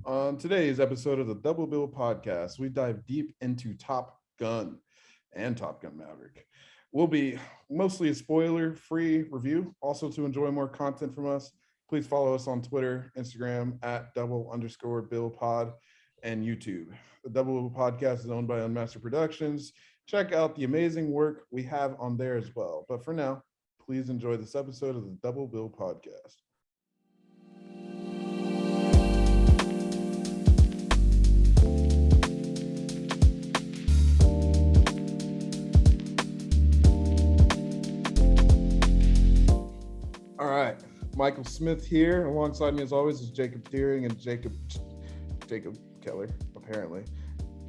On today's episode of the Double Bill Podcast, we dive deep into Top Gun and Top Gun Maverick. We'll be mostly a spoiler-free review. Also, to enjoy more content from us, please follow us on Twitter, Instagram at double_bill_pod, and YouTube. The Double Bill Podcast is owned by Unmastered Productions. Check out the amazing work we have on there as well. But for now, please enjoy this episode of the Double Bill Podcast. All right, Michael Smith here. Alongside me, as always, is Jacob Deering and Jacob Keller, apparently.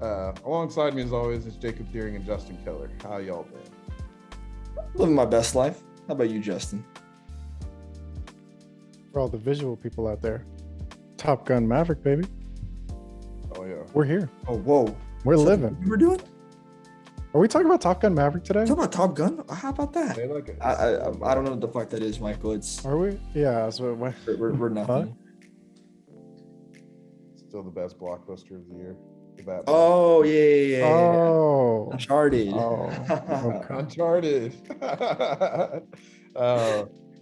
Alongside me, as always, is Jacob Deering and Justin Keller. How y'all been? Living my best life. How about you, Justin? For all the visual people out there, Top Gun Maverick, baby. Oh yeah, We're here. Oh, whoa. We're living. What we're doing? Are we talking about Top Gun Maverick today? Talk about Top Gun? How about that? they like it. I don't know what the fuck that is, Michael. It's Are we? Yeah. So we're nothing. Still the best blockbuster of the year. The Batman. Oh yeah. Oh. Uncharted. Oh. Okay. Uncharted.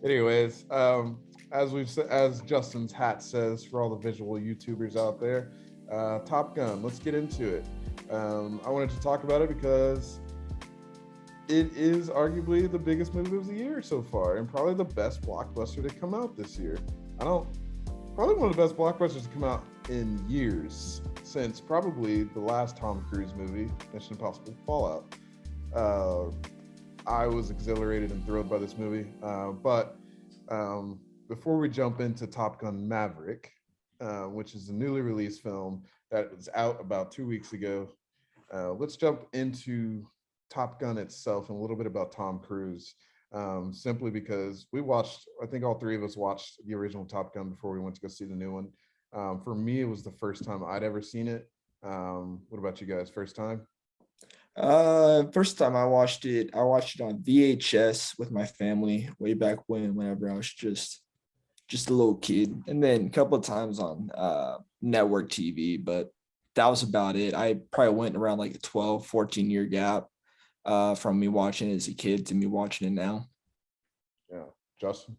Anyways, as Justin's hat says, for all the visual YouTubers out there, Top Gun. Let's get into it. I wanted to talk about it because it is arguably the biggest movie of the year so far, and probably the best blockbuster to come out this year. Probably one of the best blockbusters to come out in years, since probably the last Tom Cruise movie, Mission Impossible Fallout. I was exhilarated and thrilled by this movie. But before we jump into Top Gun Maverick, which is a newly released film that was out about 2 weeks ago, let's jump into Top Gun itself and a little bit about Tom Cruise. Simply because I think all three of us watched the original Top Gun before we went to go see the new one. For me, it was the first time I'd ever seen it. What about you guys? First time? First time I watched it on VHS with my family way back whenever I was just a little kid, and then a couple of times on network TV, but that was about it. I probably went around like a 12-14 year gap from me watching it as a kid to me watching it now. Yeah, Justin.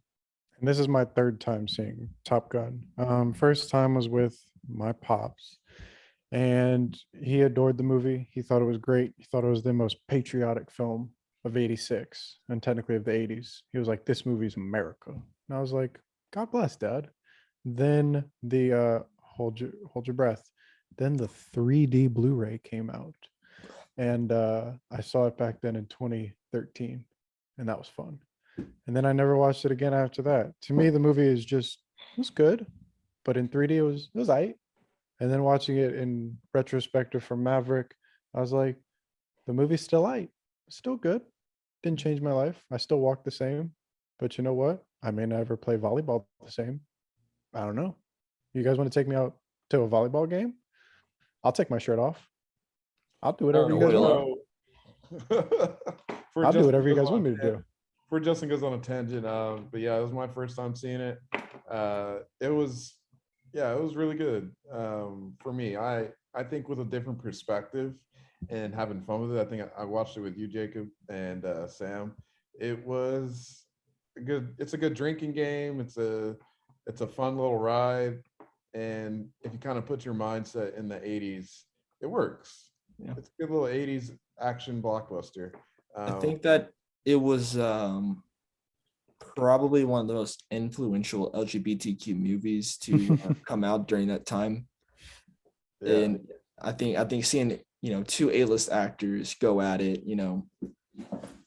And this is my third time seeing Top Gun. First time was with my pops, and he adored the movie. He thought it was great. He thought it was the most patriotic film of '86 and technically of the '80s. He was like, "This movie's America," and I was like, "God bless, Dad." Then the hold your breath. Then the 3D Blu-ray came out, and I saw it back then in 2013, and that was fun. And then I never watched it again after that. To me, the movie it was good, but in 3D it was aight. And then watching it in retrospective from Maverick, I was like, the movie's still aight, still good. Didn't change my life. I still walk the same, but you know what? I may never play volleyball the same. I don't know. You guys want to take me out to a volleyball game? I'll take my shirt off. I'll do whatever you guys want. I'll do whatever you guys want me to do. Before Justin goes on a tangent, but yeah, it was my first time seeing it. It was really good. For me, I think with a different perspective and having fun with it. I think I watched it with you, Jacob, and Sam. It's a good drinking game. It's a fun little ride, and if you kind of put your mindset in the '80s, it works. Yeah. It's a good little '80s action blockbuster. I think that it was probably one of the most influential LGBTQ movies to come out during that time. Yeah. And I think seeing two A-list actors go at it,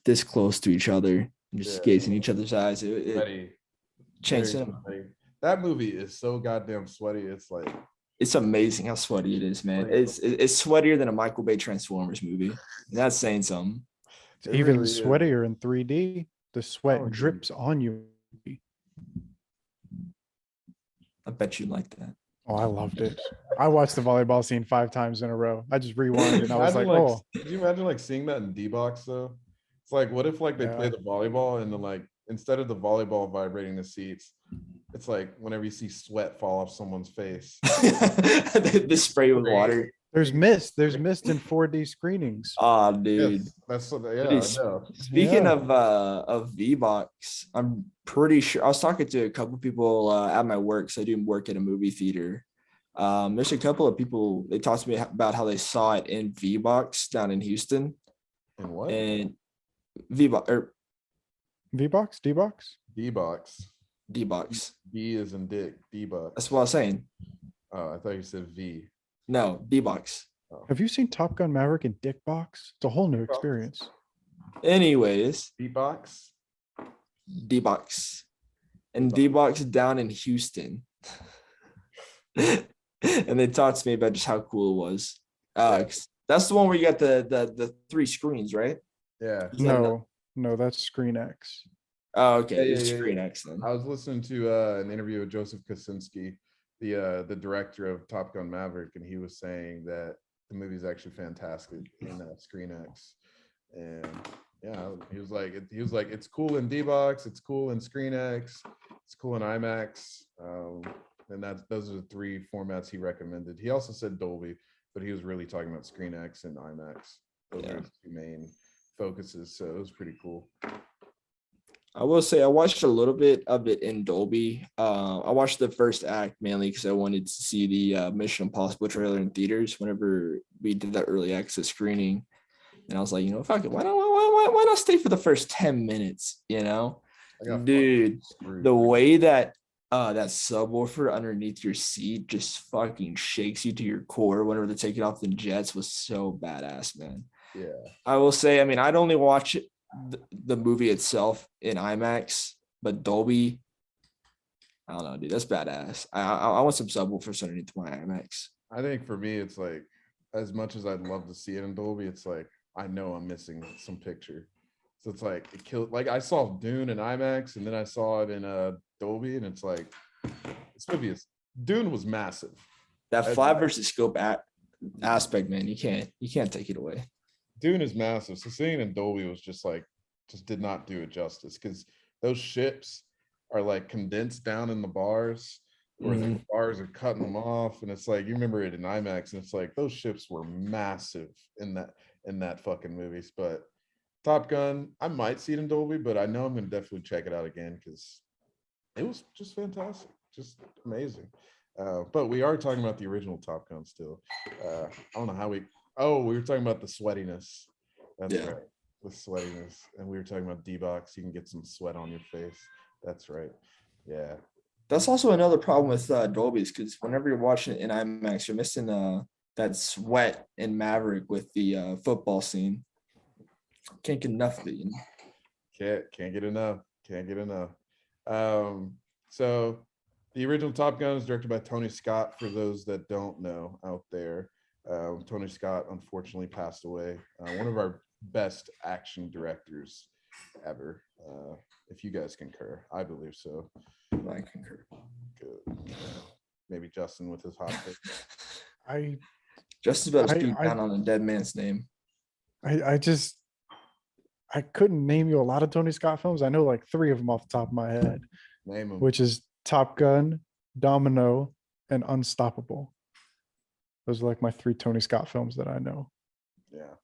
this close to each other, and just gazing in each other's eyes, it changed them. That movie is so goddamn sweaty. It's amazing how sweaty it is, man. It's sweatier than a Michael Bay Transformers movie. That's saying something. It's even really sweatier in 3D. The sweat drips on you. I bet you like that. Oh, I loved it. I watched the volleyball scene 5 times in a row. I just rewound and I was like, oh. Did you imagine seeing that in D-Box though? It's what if they play the volleyball and then instead of the volleyball vibrating the seats, it's like whenever you see sweat fall off someone's face. The spray with water. There's mist in 4D screenings. Oh, dude. Yes, that's what. But Yeah, I it's- know. Speaking Yeah. of V-Box, I'm pretty sure I was talking to a couple people at my work. So I do work at a movie theater. There's a couple of people, they talked to me about how they saw it in V-Box down in Houston. And what? And V-Box or V-Box, D-Box. D-box. D-Box. D is in dick. D-box. That's what I was saying. Oh, I thought you said V. No, D-Box. Have you seen Top Gun Maverick in Dick Box? It's a whole new experience. Anyways, D-box. D-Box. And D-Box down in Houston. And they talked to me about just how cool it was. 'Cause that's the one where you got the 3 screens, right? Yeah. Is that not- No, that's Screen X. Oh, okay. Yeah, It's yeah, Screen yeah. X then. I was listening to an interview with Joseph Kosinski, the director of Top Gun Maverick, and he was saying that the movie is actually fantastic in Screen X. And yeah, he was like, it's cool in D-Box, it's cool in Screen X, it's cool in IMAX. And those are the 3 formats he recommended. He also said Dolby, but he was really talking about Screen X and IMAX. Those Yeah. are his 2 main focuses. So it was pretty cool. I will say I watched a little bit of it in Dolby. I watched the first act mainly because I wanted to see the Mission Impossible trailer in theaters whenever we did that early access screening. And I was like, fuck it, why not stay for the first 10 minutes? I got fucking Dude, screwed. the way that that subwoofer underneath your seat just fucking shakes you to your core whenever they're taking off the jets was so badass, man. Yeah. I will say, I mean, I'd only watch the movie itself in IMAX, but Dolby, I don't know, dude, that's badass. I want some subwoofers underneath my IMAX. I think for me, it's like, as much as I'd love to see it in Dolby, it's like, I know I'm missing some picture. So it's like, it killed, like I saw Dune in IMAX and then I saw it in Dolby, and it's like, this movie Dune was massive. That I'd flat like- versus scope aspect, man, you can't take it away. Dune is massive. So seeing it in Dolby was just like, just did not do it justice, because those ships are like condensed down in the bars, or the bars are cutting them off, and it's like, you remember it in IMAX, and it's like those ships were massive in that fucking movies. But Top Gun, I might see it in Dolby, but I know I'm gonna definitely check it out again because it was just fantastic, just amazing. But we are talking about the original Top Gun still. I don't know how we were talking about the sweatiness. That's Yeah. right. The sweatiness. And we were talking about D-Box. You can get some sweat on your face. That's right. Yeah. That's also another problem with Dolby's, because whenever you're watching it in IMAX, you're missing that sweat in Maverick with the football scene. Can't get enough of it. Can't get enough. Can't get enough. So the original Top Gun is directed by Tony Scott, for those that don't know out there. Tony Scott unfortunately passed away. One of our best action directors ever. If you guys concur, I believe so. I concur. Good. Maybe Justin with his hot take. I Just about to I- speak I- down on a dead man's name. I couldn't name you a lot of Tony Scott films. I know like 3 of them off the top of my head, Name him. which is Top Gun, Domino, and Unstoppable. Those are like my 3 Tony Scott films that I know. Yeah,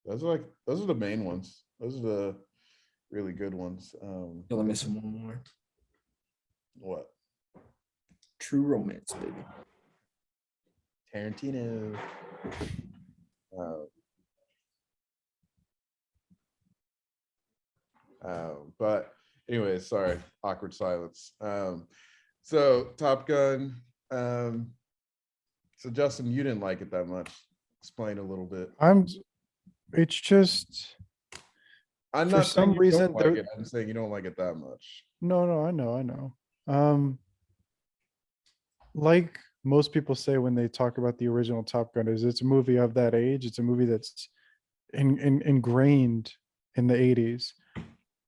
those are the main ones. Those are the really good ones. You'll miss one more. What? True Romance, baby. Tarantino. But anyway, sorry, awkward silence. So Top Gun. So Justin, you didn't like it that much. Explain a little bit. It's just, I'm For not saying some you reason, don't like there- it. I'm saying you don't like it that much. no, I know. Like most people say when they talk about the original Top Gun, is it's a movie of that age. It's a movie that's ingrained in the 80s.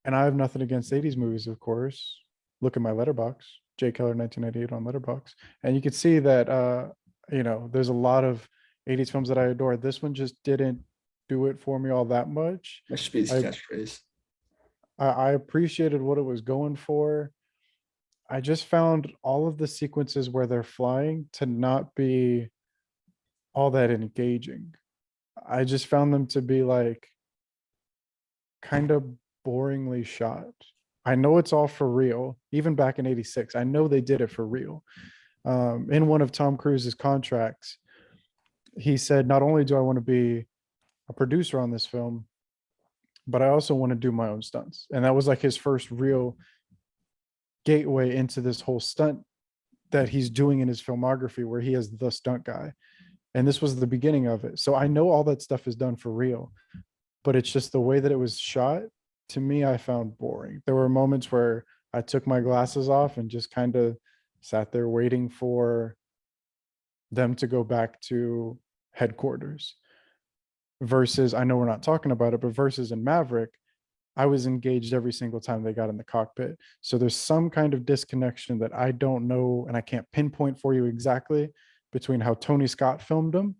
And I have nothing against 80s movies, of course. Look at my letterbox, J Keller 1998 on letterbox. And you can see that there's a lot of 80s films that I adore. This one just didn't do it for me all that much. That should be his I- catchphrase. I appreciated what it was going for. I just found all of the sequences where they're flying to not be all that engaging. I just found them to be like kind of boringly shot. I know it's all for real. Even back in 86, I know they did it for real. In one of Tom Cruise's contracts, he said, not only do I want to be a producer on this film, but I also want to do my own stunts. And that was like his first real gateway into this whole stunt that he's doing in his filmography, where he is the stunt guy. And this was the beginning of it. So I know all that stuff is done for real, but it's just the way that it was shot. To me, I found boring. There were moments where I took my glasses off and just kind of sat there waiting for them to go back to headquarters. Versus, I know we're not talking about it, but versus in Maverick, I was engaged every single time they got in the cockpit. So there's some kind of disconnection that I don't know, and I can't pinpoint for you exactly, between how Tony Scott filmed them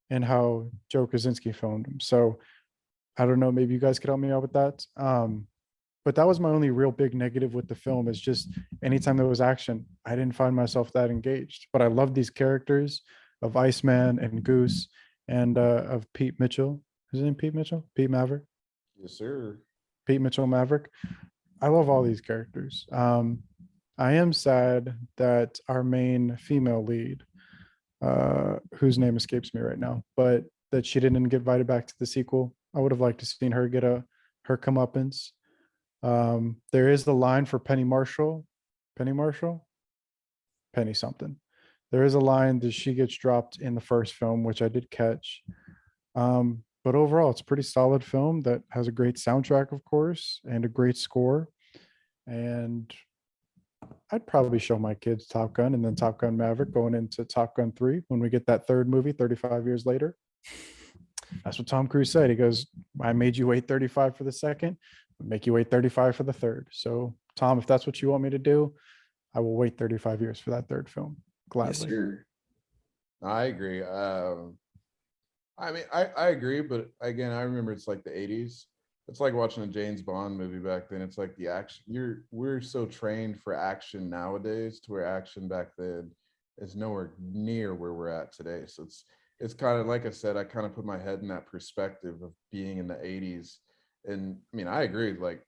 and how Joe Kosinski filmed them. So I don't know, maybe you guys could help me out with that. But that was my only real big negative with the film, is just anytime there was action, I didn't find myself that engaged. But I love these characters of Iceman and Goose and of Pete Mitchell. Is his name Pete Mitchell? Pete Maverick? Yes, sir. Pete Mitchell Maverick. I love all these characters. I am sad that our main female lead, whose name escapes me right now, but that she didn't get invited back to the sequel. I would have liked to seen her get her comeuppance. There is the line for Penny Marshall. Penny Marshall? Penny something. There is a line that she gets dropped in the first film, which I did catch. But overall, it's a pretty solid film that has a great soundtrack, of course, and a great score. And I'd probably show my kids Top Gun and then Top Gun Maverick going into Top Gun 3 when we get that third movie 35 years later. That's what Tom Cruise said. He goes, I made you wait 35 for the second, I'll make you wait 35 for the third. So, Tom, if that's what you want me to do, I will wait 35 years for that third film. Yes, Gladly. sir. I agree. I mean, I agree, but again, I remember it's like the 80s. It's like watching a James Bond movie back then. It's like the action. We're so trained for action nowadays to where action back then is nowhere near where we're at today. So it's kind of like I said, I kind of put my head in that perspective of being in the 80s. And I mean, I agree, like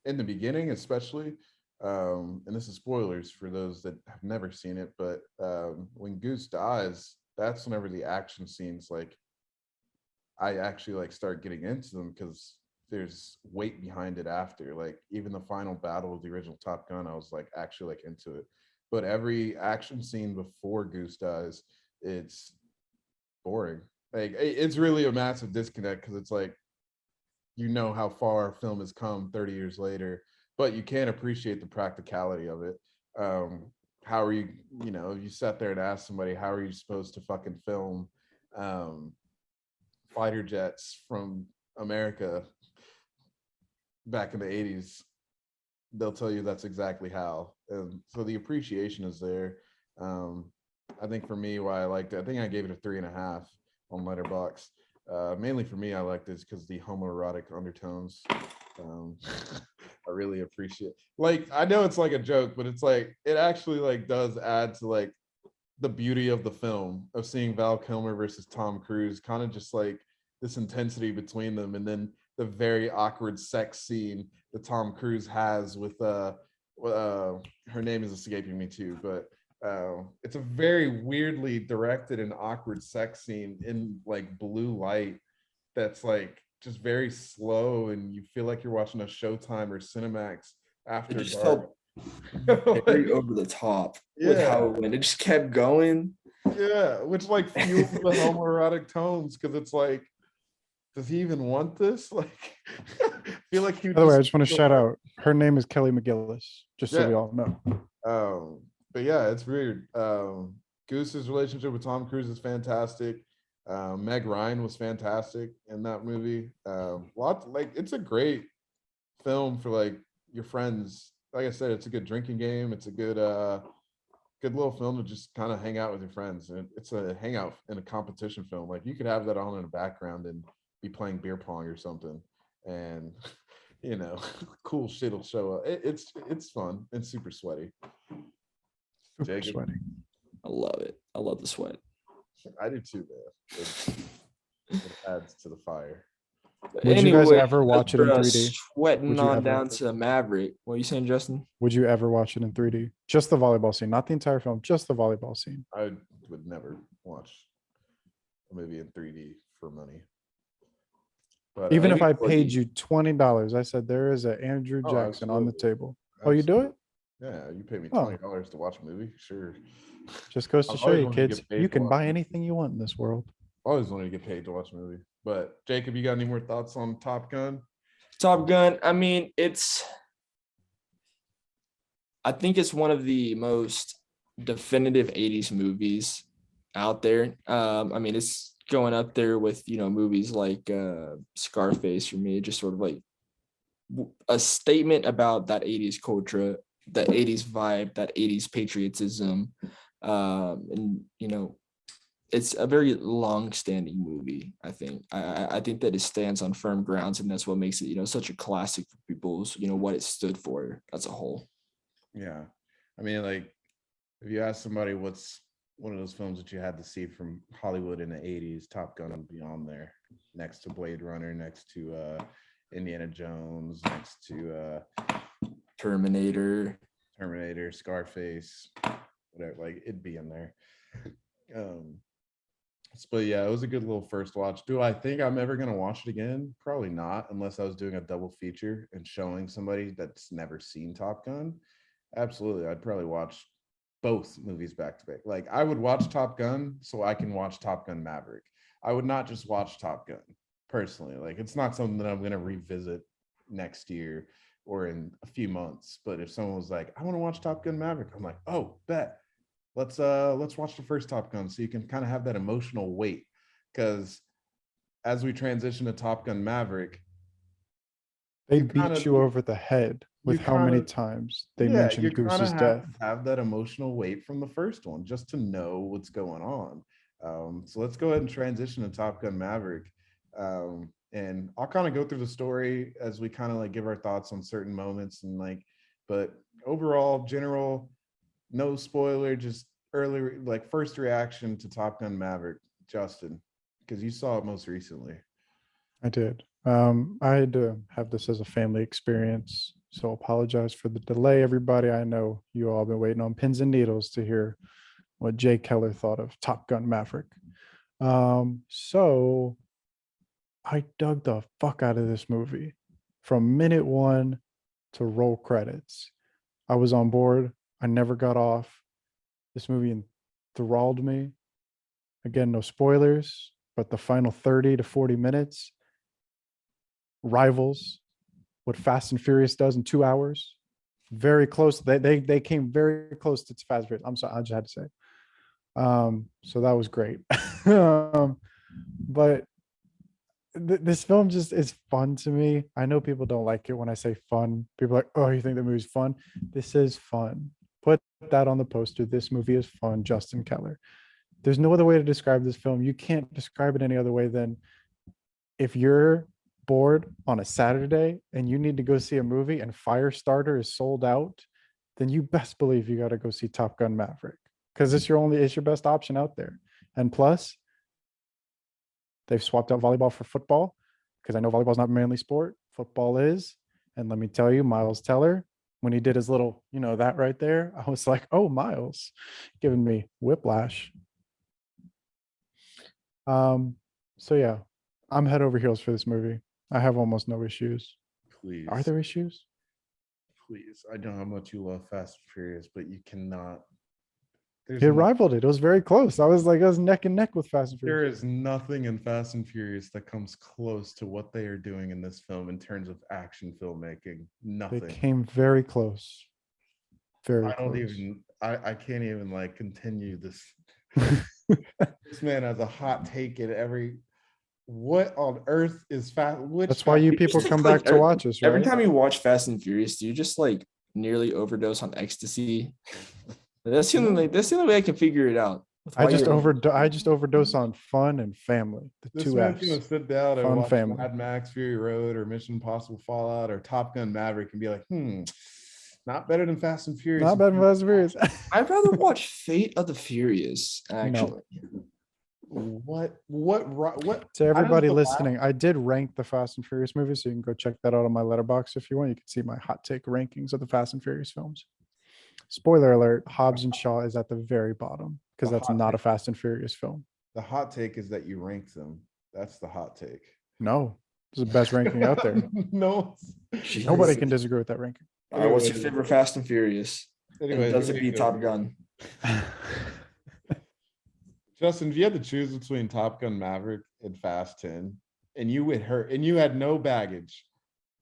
in the beginning, especially, and this is spoilers for those that have never seen it, but when Goose dies, that's whenever the action scenes, like I actually like start getting into them because there's weight behind it after. Like even the final battle of the original Top Gun, I was like actually like into it. But every action scene before Goose dies, it's boring. Like it's really a massive disconnect because it's like you know how far film has come 30 years later, but you can't appreciate the practicality of it. How are you, you know, you sat there and asked somebody, how are you supposed to fucking film fighter jets from America back in the 80s? They'll tell you that's exactly how. And so the appreciation is there. I think for me, why I liked it, I think I gave it a 3.5 on Letterboxd. Mainly for me, I liked it because the homoerotic undertones. I really appreciate. Like, I know it's like a joke, but it's like it actually like does add to like the beauty of the film of seeing Val Kilmer versus Tom Cruise, kind of just like this intensity between them, and then the very awkward sex scene that Tom Cruise has with her name is escaping me too, but it's a very weirdly directed and awkward sex scene in like blue light that's like just very slow, and you feel like you're watching a Showtime or Cinemax after It just dark. felt very over the top with how it went. It just kept going. Yeah, which like fuels the homoerotic tones because it's like, does he even want this? Like, I feel like he. By the way, I just want to shout out, her name is Kelly McGillis, just so we Yeah. all know. But yeah, it's weird. Goose's relationship with Tom Cruise is fantastic. Meg Ryan was fantastic in that movie. Lots like it's a great film for like your friends. Like I said, it's a good drinking game. It's a good good little film to just kind of hang out with your friends. And it's a hangout in a competition film. Like you could have that on in the background and be playing beer pong or something. And you know, cool shit will show up. It's fun. It's super sweaty. Super Jacob? sweaty. I love it. I love the sweat. I do too, man. It adds to the fire. Would you guys Anyway, ever watch it in let's 3D? sweating Would you on ever? down to Maverick. What are you saying, Justin? Would you ever watch it in 3D? Just the volleyball scene, not the entire film, just the volleyball scene. I would never watch a movie in 3D for money. But Even if maybe I for paid the- you $20, I said there is a Andrew Oh, Jackson on the absolutely. table. Oh, you do it? Yeah, you pay me Oh. $20 to watch a movie, sure. Just goes to I've show always you, wanted to kids, get paid you to can watch buy movies. anything you want in this world. I always wanted to get paid to watch a movie. But Jacob, you got any more thoughts on Top Gun? Top Gun. I mean, I think it's one of the most definitive 80s movies out there. I mean, it's going up there with, movies like Scarface for me, just sort of like a statement about that 80s culture, that 80s vibe, that 80s patriotism. And, it's a very long-standing movie. I think. I think that it stands on firm grounds, and that's what makes it, such a classic for people's, what it stood for as a whole. Yeah. I mean, like, if you ask somebody what's one of those films that you had to see from Hollywood in the 80s, Top Gun would be on there, next to Blade Runner, next to Indiana Jones, next to Terminator. Scarface, whatever, like it'd be in there. But yeah, it was a good little first watch. Do I think I'm ever gonna watch it again? Probably not, unless I was doing a double feature and showing somebody that's never seen Top Gun. Absolutely, I'd probably watch both movies back to back. Like I would watch Top Gun so I can watch Top Gun Maverick. I would not just watch Top Gun personally. Like it's not something that I'm gonna revisit next year or in a few months. But if someone was like, I want to watch Top Gun Maverick, I'm like, oh, bet. Let's watch the first Top Gun so you can kind of have that emotional weight. Because as we transition to Top Gun Maverick, They You beat kinda- you over the head with you how many kinda- times they you mentioned kind Goose's of death. have to have that emotional weight from the first one just to know what's going on. So let's go ahead and transition to Top Gun Maverick. And I'll kind of go through the story as we kind of like give our thoughts on certain moments and like, but overall, general, no spoiler, just early, like first reaction to Top Gun Maverick, Justin, because you saw it most recently. I did. I had to have this as a family experience, so apologize for the delay, everybody. I know you all been waiting on pins and needles to hear what Jay Keller thought of Top Gun Maverick. So I dug the fuck out of this movie from minute one to roll credits. I was on board. I never got off. This movie enthralled me. Again, no spoilers, but the final 30 to 40 minutes rivals what Fast and Furious does in 2 hours. Very close. They came very close to Fast and Furious. I'm sorry, I just had to say. So that was great. But this film just is fun to me. I know people don't like it when I say fun. People are like, oh, you think the movie's fun? This is fun. Put that on the poster. This movie is fun, Justin Keller. There's no other way to describe this film. You can't describe it any other way than if you're bored on a Saturday and you need to go see a movie and Firestarter is sold out, then you best believe you got to go see Top Gun Maverick because it's your best option out there. And plus, they've swapped out volleyball for football because I know volleyball is not a manly sport. Football is. And let me tell you, Miles Teller, when he did his little, that right there, I was like, oh, Miles, giving me whiplash. So yeah, I'm head over heels for this movie. I have almost no issues. Please. Are there issues? Please. I know how much you love Fast and Furious, but you cannot. It rivaled it. It was very close. I was neck and neck with Fast and There Furious. is nothing in Fast and Furious that comes close to what they are doing in this film in terms of action filmmaking. They Nothing. came very close. Very I don't close. even. I can't even like continue this. This man has a hot take in every. What on earth is fast? That's why you people come back to watch us, right? Every time you watch Fast and Furious, do you just nearly overdose on ecstasy? That's the only way I can figure it out. With I White just Runners. overdose on fun and family. The This two man's gonna F's. sit down and Fun watch family. Mad Max Fury Road or Mission Impossible Fallout or Top Gun Maverick and be like, not better than Fast and Furious. Not bad for Fast and Furious. I'd rather watch Fate of the Furious, actually. What? To everybody the last- listening, I did rank the Fast and Furious movies, so you can go check that out on my letterbox if you want. You can see my hot take rankings of the Fast and Furious films. Spoiler alert: Hobbs and Shaw is at the very bottom because The that's hot not a take. Fast and Furious film. The hot take is that you rank them. That's the hot take. No, this is the best ranking out there. No. Nobody can disagree with that ranking. All right, what's your Anyway. favorite Fast and Furious? Anyway, And does it beat Top Gun? Justin, if you had to choose between Top Gun Maverick and Fast 10, and you had no baggage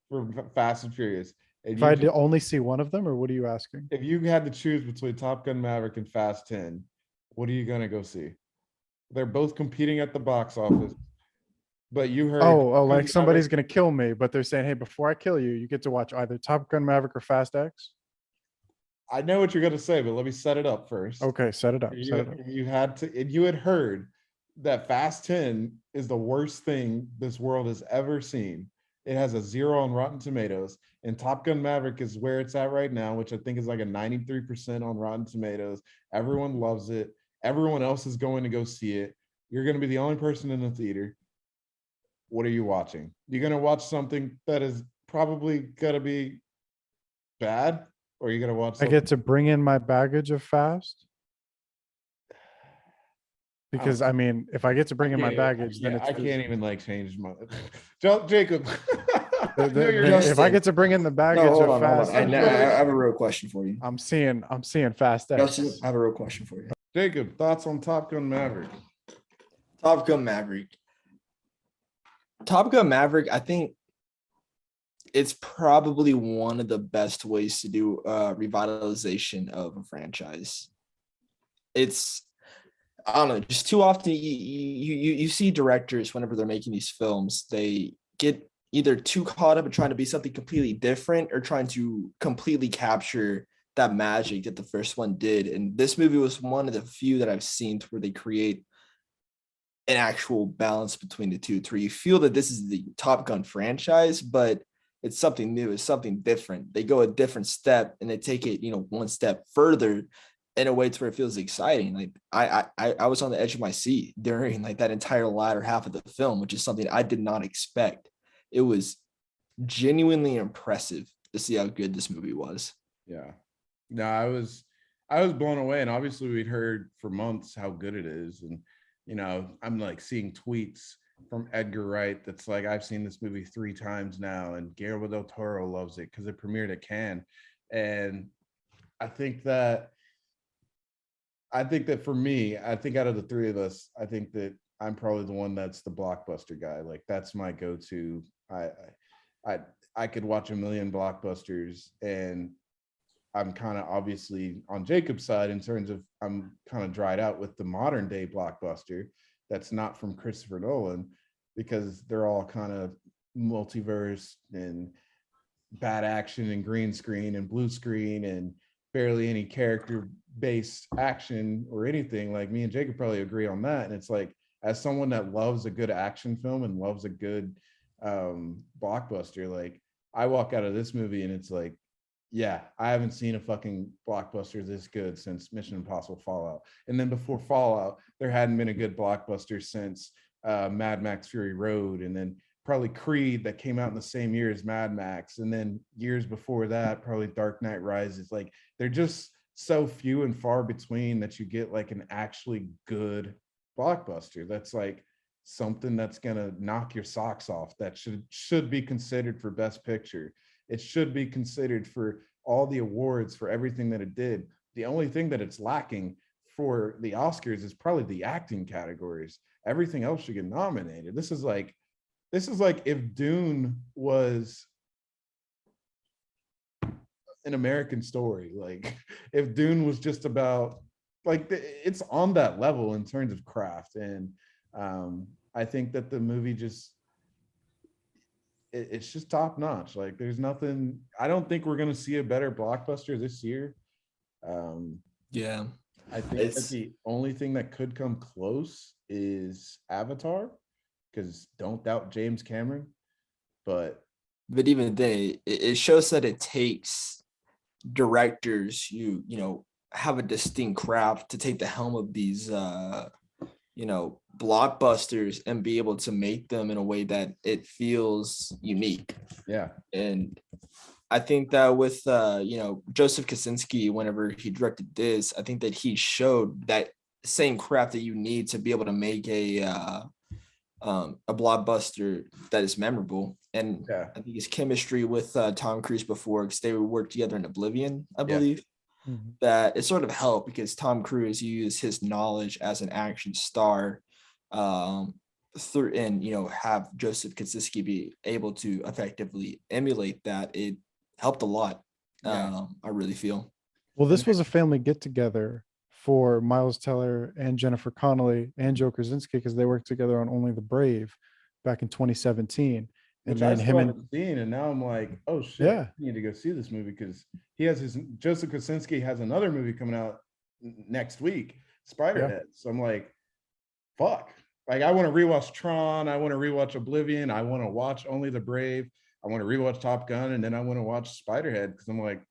for Fast and Furious, and If you I had to just- only see one of them, or what are you asking? if you had to choose between Top Gun Maverick and Fast 10, what are you gonna go see? They're both competing at the box office, but you heard. Oh, like Maverick- somebody's gonna kill me, but they're saying, hey, before I kill you, you get to watch either Top Gun Maverick or Fast X. I know what you're gonna say, but let me set it up first. Okay, set it up. If Set it up. you had to, and you had heard that Fast 10 is the worst thing this world has ever seen. It has a 0 on Rotten Tomatoes, and Top Gun Maverick is where it's at right now, which I think is like a 93% on Rotten Tomatoes. Everyone loves it. Everyone else is going to go see it. You're going to be the only person in the theater. What are you watching? You're going to watch something that is probably going to be bad, or you're going to watch I something? get to bring in my baggage of Fast. Because I mean, if I get to bring in my baggage, then it's I can't even like change my Jacob. I know you're if I Justin. get to bring in the baggage No, hold of on, hold Fast, on. I have a real question for you. I'm seeing Fast X. Justin, I have a real question for you. Jacob, thoughts on Top Gun Maverick? Top Gun Maverick. Top Gun Maverick, I think it's probably one of the best ways to do revitalization of a franchise. I don't know, just too often you see directors whenever they're making these films, they get either too caught up in trying to be something completely different or trying to completely capture that magic that the first one did. And this movie was one of the few that I've seen where they create an actual balance between the two, to where you feel that this is the Top Gun franchise, but it's something new, it's something different. They go a different step and they take it, one step further in a way to where it feels exciting. Like I was on the edge of my seat during like that entire latter half of the film, which is something I did not expect. It was genuinely impressive to see how good this movie was. Yeah. No, I was blown away. And obviously we'd heard for months how good it is. And, I'm like seeing tweets from Edgar Wright that's like, I've seen this movie 3 times now, and Guillermo del Toro loves it because it premiered at Cannes. And I think that for me, I think out of the 3 of us, I think that I'm probably the one that's the blockbuster guy. Like that's my go-to. I could watch a million blockbusters, and I'm kind of obviously on Jacob's side in terms of I'm kind of dried out with the modern day blockbuster that's not from Christopher Nolan, because they're all kind of multiverse and bad action and green screen and blue screen and barely any character based action or anything. Like me and Jacob probably agree on that. And it's like, as someone that loves a good action film and loves a good blockbuster, like I walk out of this movie and it's like, yeah, I haven't seen a fucking blockbuster this good since Mission Impossible Fallout. And then before Fallout, there hadn't been a good blockbuster since Mad Max Fury Road, and then probably Creed that came out in the same year as Mad Max. And then years before that, probably Dark Knight Rises. Like they're just so few and far between that you get like an actually good blockbuster that's like something that's gonna knock your socks off, that should be considered for Best Picture. It should be considered for all the awards for everything that it did. The only thing that it's lacking for the Oscars is probably the acting categories. Everything else should get nominated. This is like if Dune was an American story. Like if Dune was just about like it's on that level in terms of craft. And I think that the movie just it's just top notch. Like there's nothing. I don't think we're gonna see a better blockbuster this year. Yeah. I think that It's the only thing that could come close is Avatar, because don't doubt James Cameron. But but even then, it shows that it takes directors have a distinct craft to take the helm of these blockbusters and be able to make them in a way that it feels unique. yeah, And I think that with Joseph Kosinski, whenever he directed this, I think that he showed that same craft that you need to be able to make a blockbuster that is memorable. And yeah, I think his chemistry with Tom Cruise before, because they worked together in Oblivion, I Yeah. believe, Mhm. that it sort of helped because Tom Cruise used his knowledge as an action star through and have Joseph Kosinski be able to effectively emulate that. It helped a lot. yeah. I really feel. Well, And this was a family get together for Miles Teller and Jennifer Connelly and Joe Krasinski because they worked together on Only the Brave back in 2017. And Which I then him still and haven't seen, and now I'm like, oh shit, yeah, I need to go see this movie because he has his Joseph Kosinski has another movie coming out next week, Spiderhead. So I'm like, fuck. Like I want to rewatch Tron, I want to rewatch Oblivion, I want to watch Only the Brave, I want to rewatch Top Gun, and then I want to watch Spiderhead because I'm like,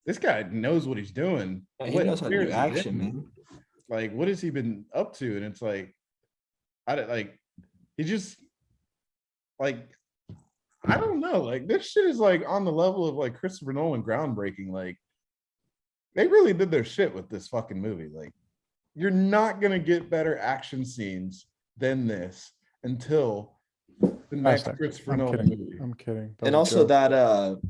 this guy knows what he's doing. Yeah, he knows how to Where do has he action, been? man. Like, what has he been up to? And it's like, I don't like. He just like I don't know. Like this shit is like on the level of like Christopher Nolan groundbreaking. Like they really did their shit with this fucking movie. Like you're not gonna get better action scenes than this until the next Fast X. Christopher I'm Nolan kidding. movie. I'm kidding. That And was a also joke.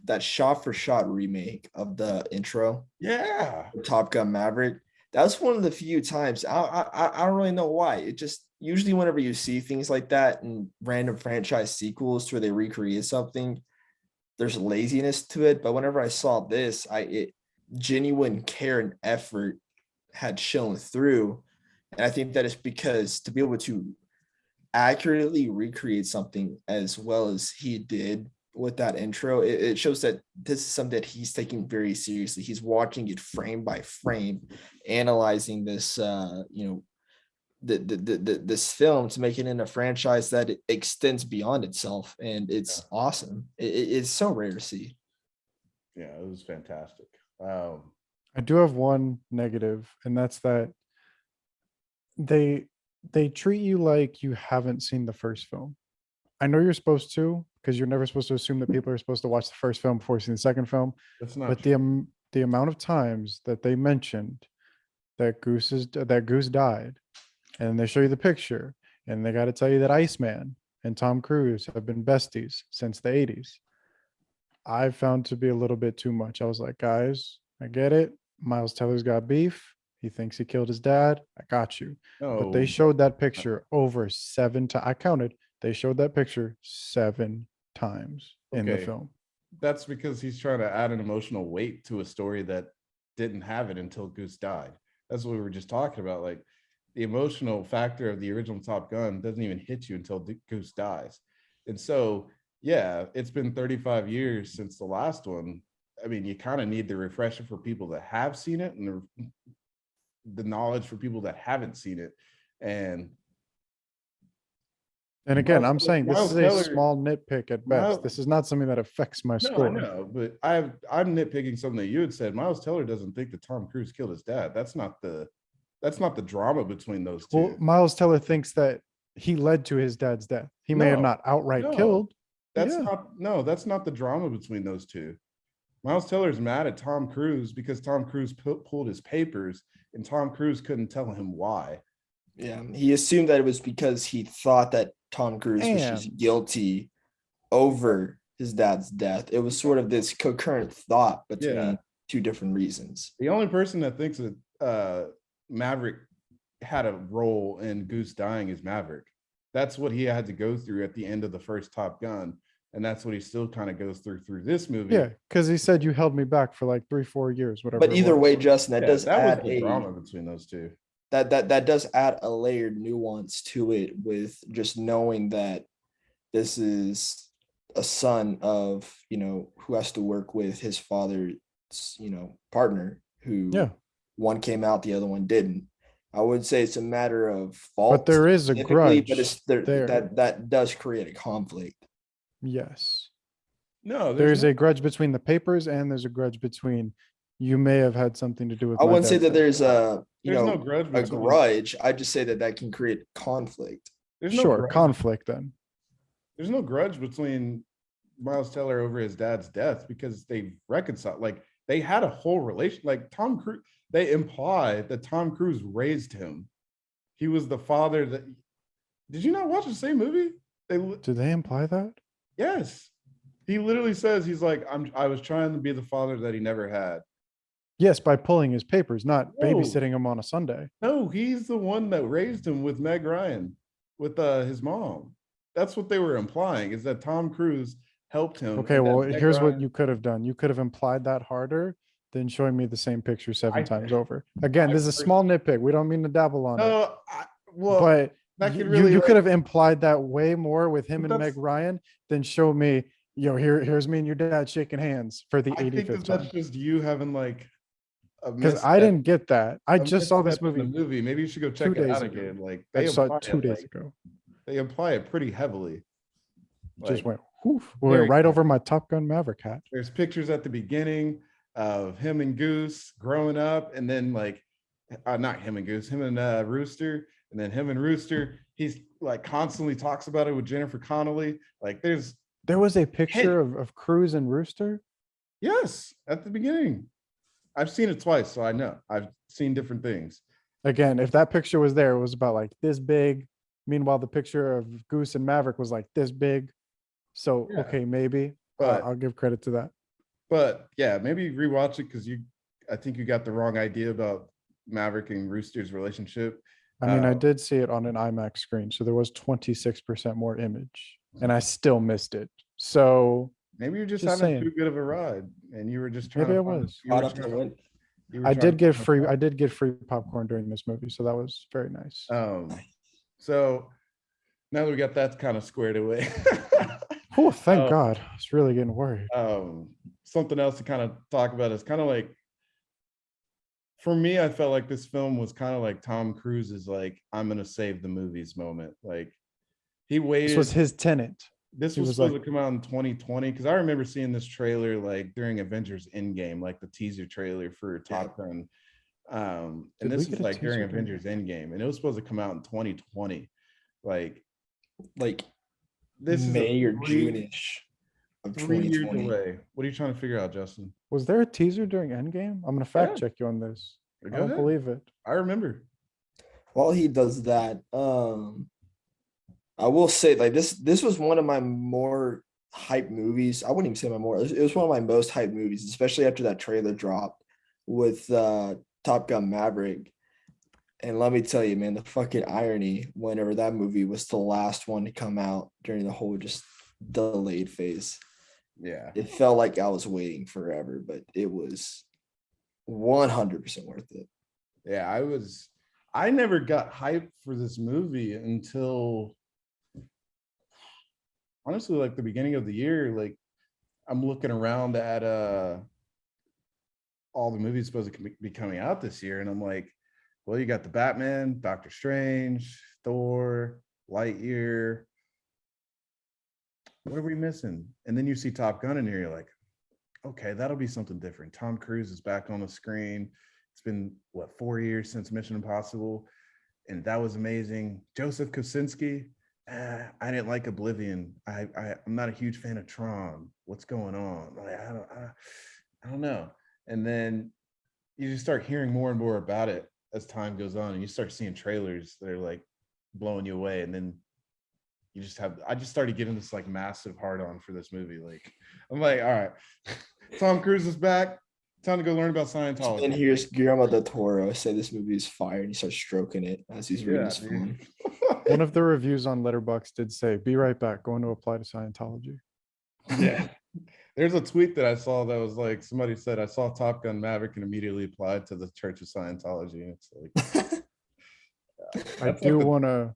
that shot for shot remake of the intro, Yeah. Top Gun Maverick. That's one of the few times I don't really know why. It just usually whenever you see things like that in random franchise sequels where they recreate something, there's laziness to it. But whenever I saw this, it genuine care and effort had shown through. And I think that is because to be able to accurately recreate something as well as he did with that intro, it shows that this is something that he's taking very seriously. He's watching it frame by frame, analyzing this this film to make it in a franchise that it extends beyond itself, and it's awesome. It's so rare to see. Yeah, it was fantastic. I do have one negative, and that's that they they treat you like you haven't seen the first film. I know you're supposed to, because you're never supposed to assume that people are supposed to watch the first film before seeing the second film. That's not But true. the amount of times that they mentioned that Goose died, and they show you the picture, and they got to tell you that Iceman and Tom Cruise have been besties since the 80s. I found to be a little bit too much. I was like, guys, I get it. Miles Teller's got beef. He thinks he killed his dad. I got you. But they No, showed that picture over 7 times. I counted. They showed that picture 7 times in the okay. film. That's because he's trying to add an emotional weight to a story that didn't have it until Goose died. That's what we were just talking about. Like the emotional factor of the original Top Gun doesn't even hit you until Goose dies. And so, yeah, it's been 35 years since the last one. I mean, you kind of need the refresher for people that have seen it and the knowledge for people that haven't seen it. And Again, I'm saying this Miles is a Teller, small nitpick at best. This is not something that affects my no, I score. know, but I'm nitpicking something that you had said. Miles Teller doesn't think that Tom Cruise killed his dad. That's not the drama between those Well, two. Miles Teller thinks that he led to his dad's death. He may have No, not outright no, killed. that's Yeah. that's not the drama between those two. Miles Teller's mad at Tom Cruise because Tom Cruise pulled his papers and Tom Cruise couldn't tell him why. Yeah, he assumed that it was because he thought that Tom Cruise was just And guilty over his dad's death. It was sort of this concurrent thought between Yeah. two different reasons. The only person that thinks that Maverick had a role in Goose dying is Maverick. That's what he had to go through at the end of the first Top Gun. And that's what he still kind of goes through this movie. yeah, because he said you held me back for like 3-4 years, whatever. But it either was. way, Justin, that Yeah, does that was add the a drama between those two. that does add a layered nuance to it with just knowing that this is a son of who has to work with his father's partner who Yeah. one came out, the other one didn't. I would say it's a matter of But fault there is a specifically, but grudge it's there there. that does create a conflict. Yes. No, There's a grudge between the papers and there's a grudge between you may have had something to do with I my wouldn't say dad's that death. there's there's no grudge a between. grudge. I just say that can create conflict. There's no Sure, grudge. conflict then. There's no grudge between Miles Teller over his dad's death because they reconciled. Like they had a whole relation. Like Tom Cruise, they imply that Tom Cruise raised him. He was the father that. Did you not watch the same movie? Do they imply that? Yes. He literally says he's like, I was trying to be the father that he never had. Yes, by pulling his papers, not No. babysitting him on a Sunday. No, he's the one that raised him with Meg Ryan, with his mom. That's what they were implying, is that Tom Cruise helped him. Okay, and that well, Meg here's what Ryan- you could have done. You could have implied that harder than showing me the same picture seven I- times over. Again, I this is a small nitpick. We don't mean to dabble on it. No, well, But that you, could really, you like- could have implied that way more with him But and Meg that's- Ryan than show me, here's me and your dad shaking hands for the I think 85th that time. that's just you having like a Because I didn't get that. I just saw this misstep in movie. the movie. Maybe you should go check 2 it days out ago. again. Like I they saw imply it 2 it, days like, ago. they imply it pretty heavily. Just Like, went, woof, very went right good. over my Top Gun Maverick hat. there's pictures at the beginning of him and Goose growing up, and then like not him and Goose, him and Rooster, and then him and Rooster. He's like constantly talks about it with Jennifer Connelly. Like there's There was a picture of Cruz and Rooster. yes at the beginning. I've seen it twice, so I know. I've seen different things. Again, if that picture was there, it was about like this big. Meanwhile, the picture of Goose and Maverick was like this big. So, Yeah. okay, maybe But- I'll give credit to that. But yeah, maybe rewatch it because I think you got the wrong idea about Maverick and Rooster's relationship. I mean, I Oh. did see it on an IMAX screen, so there was 26% more image, and I still missed it. So Maybe you're just Just having saying. too good of a ride, and you were just trying maybe to I find- was. you were Caught up to trying to- win. you were I trying did to get find- free. I did get free popcorn during this movie, so that was very nice. So now that we got that kind of squared away, Oh, thank oh. God! I was really getting worried. something else to kind of talk about is kind of like, for me, I felt like this film was kind of like Tom Cruise's like, I'm gonna save the movies moment. Like he waited. This was his tenant. This he was was supposed like- to come out in 2020 because I remember seeing this trailer like during Avengers Endgame, like the teaser trailer for Top Gun. And Did this we is get a like during teaser during- Avengers Endgame, and it was supposed to come out in 2020. Like Like this is May a or June-ish of 3 years 2020. away. What are you trying to figure out, Justin? Was there a teaser during Endgame? I'm gonna fact Yeah. check you on this. Go I don't ahead. believe it. I remember. While he does that, I will say like this was one of my more hype movies. I wouldn't even say my more. It was one of my most hype movies, especially after that trailer dropped with Top Gun Maverick. And let me tell you, man, the fucking irony whenever that movie was the last one to come out during the whole just delayed phase. Yeah. It felt like I was waiting forever, but it was 100% worth it. Yeah, I never got hyped for this movie until honestly like the beginning of the year. Like I'm looking around at all the movies supposed to be coming out this year, and I'm like, well, you got the Batman, Doctor Strange, Thor, Lightyear. What are we missing? And then you see Top Gun in here, you're like, okay, that'll be something different. Tom Cruise is back on the screen. It's been 4 years since Mission Impossible, and that was amazing. Joseph Kosinski, I didn't like Oblivion. I'm not a huge fan of Tron. What's going on? Like, I don't know. And then you just start hearing more and more about it as time goes on, and you start seeing trailers that are like blowing you away, and then I just started getting this like massive hard on for this movie. Like I'm like, all right, Tom Cruise is back. Time to go learn about Scientology. And here's Guillermo del Toro say this movie is fire, and he starts stroking it as he's reading Yeah, his phone. dude. One of the reviews on Letterboxd did say, "Be right back. Going to apply to Scientology." Yeah. There's a tweet that I saw that was like, somebody said, I saw Top Gun Maverick and immediately applied to the Church of Scientology. And it's like, I That's do like the- want to.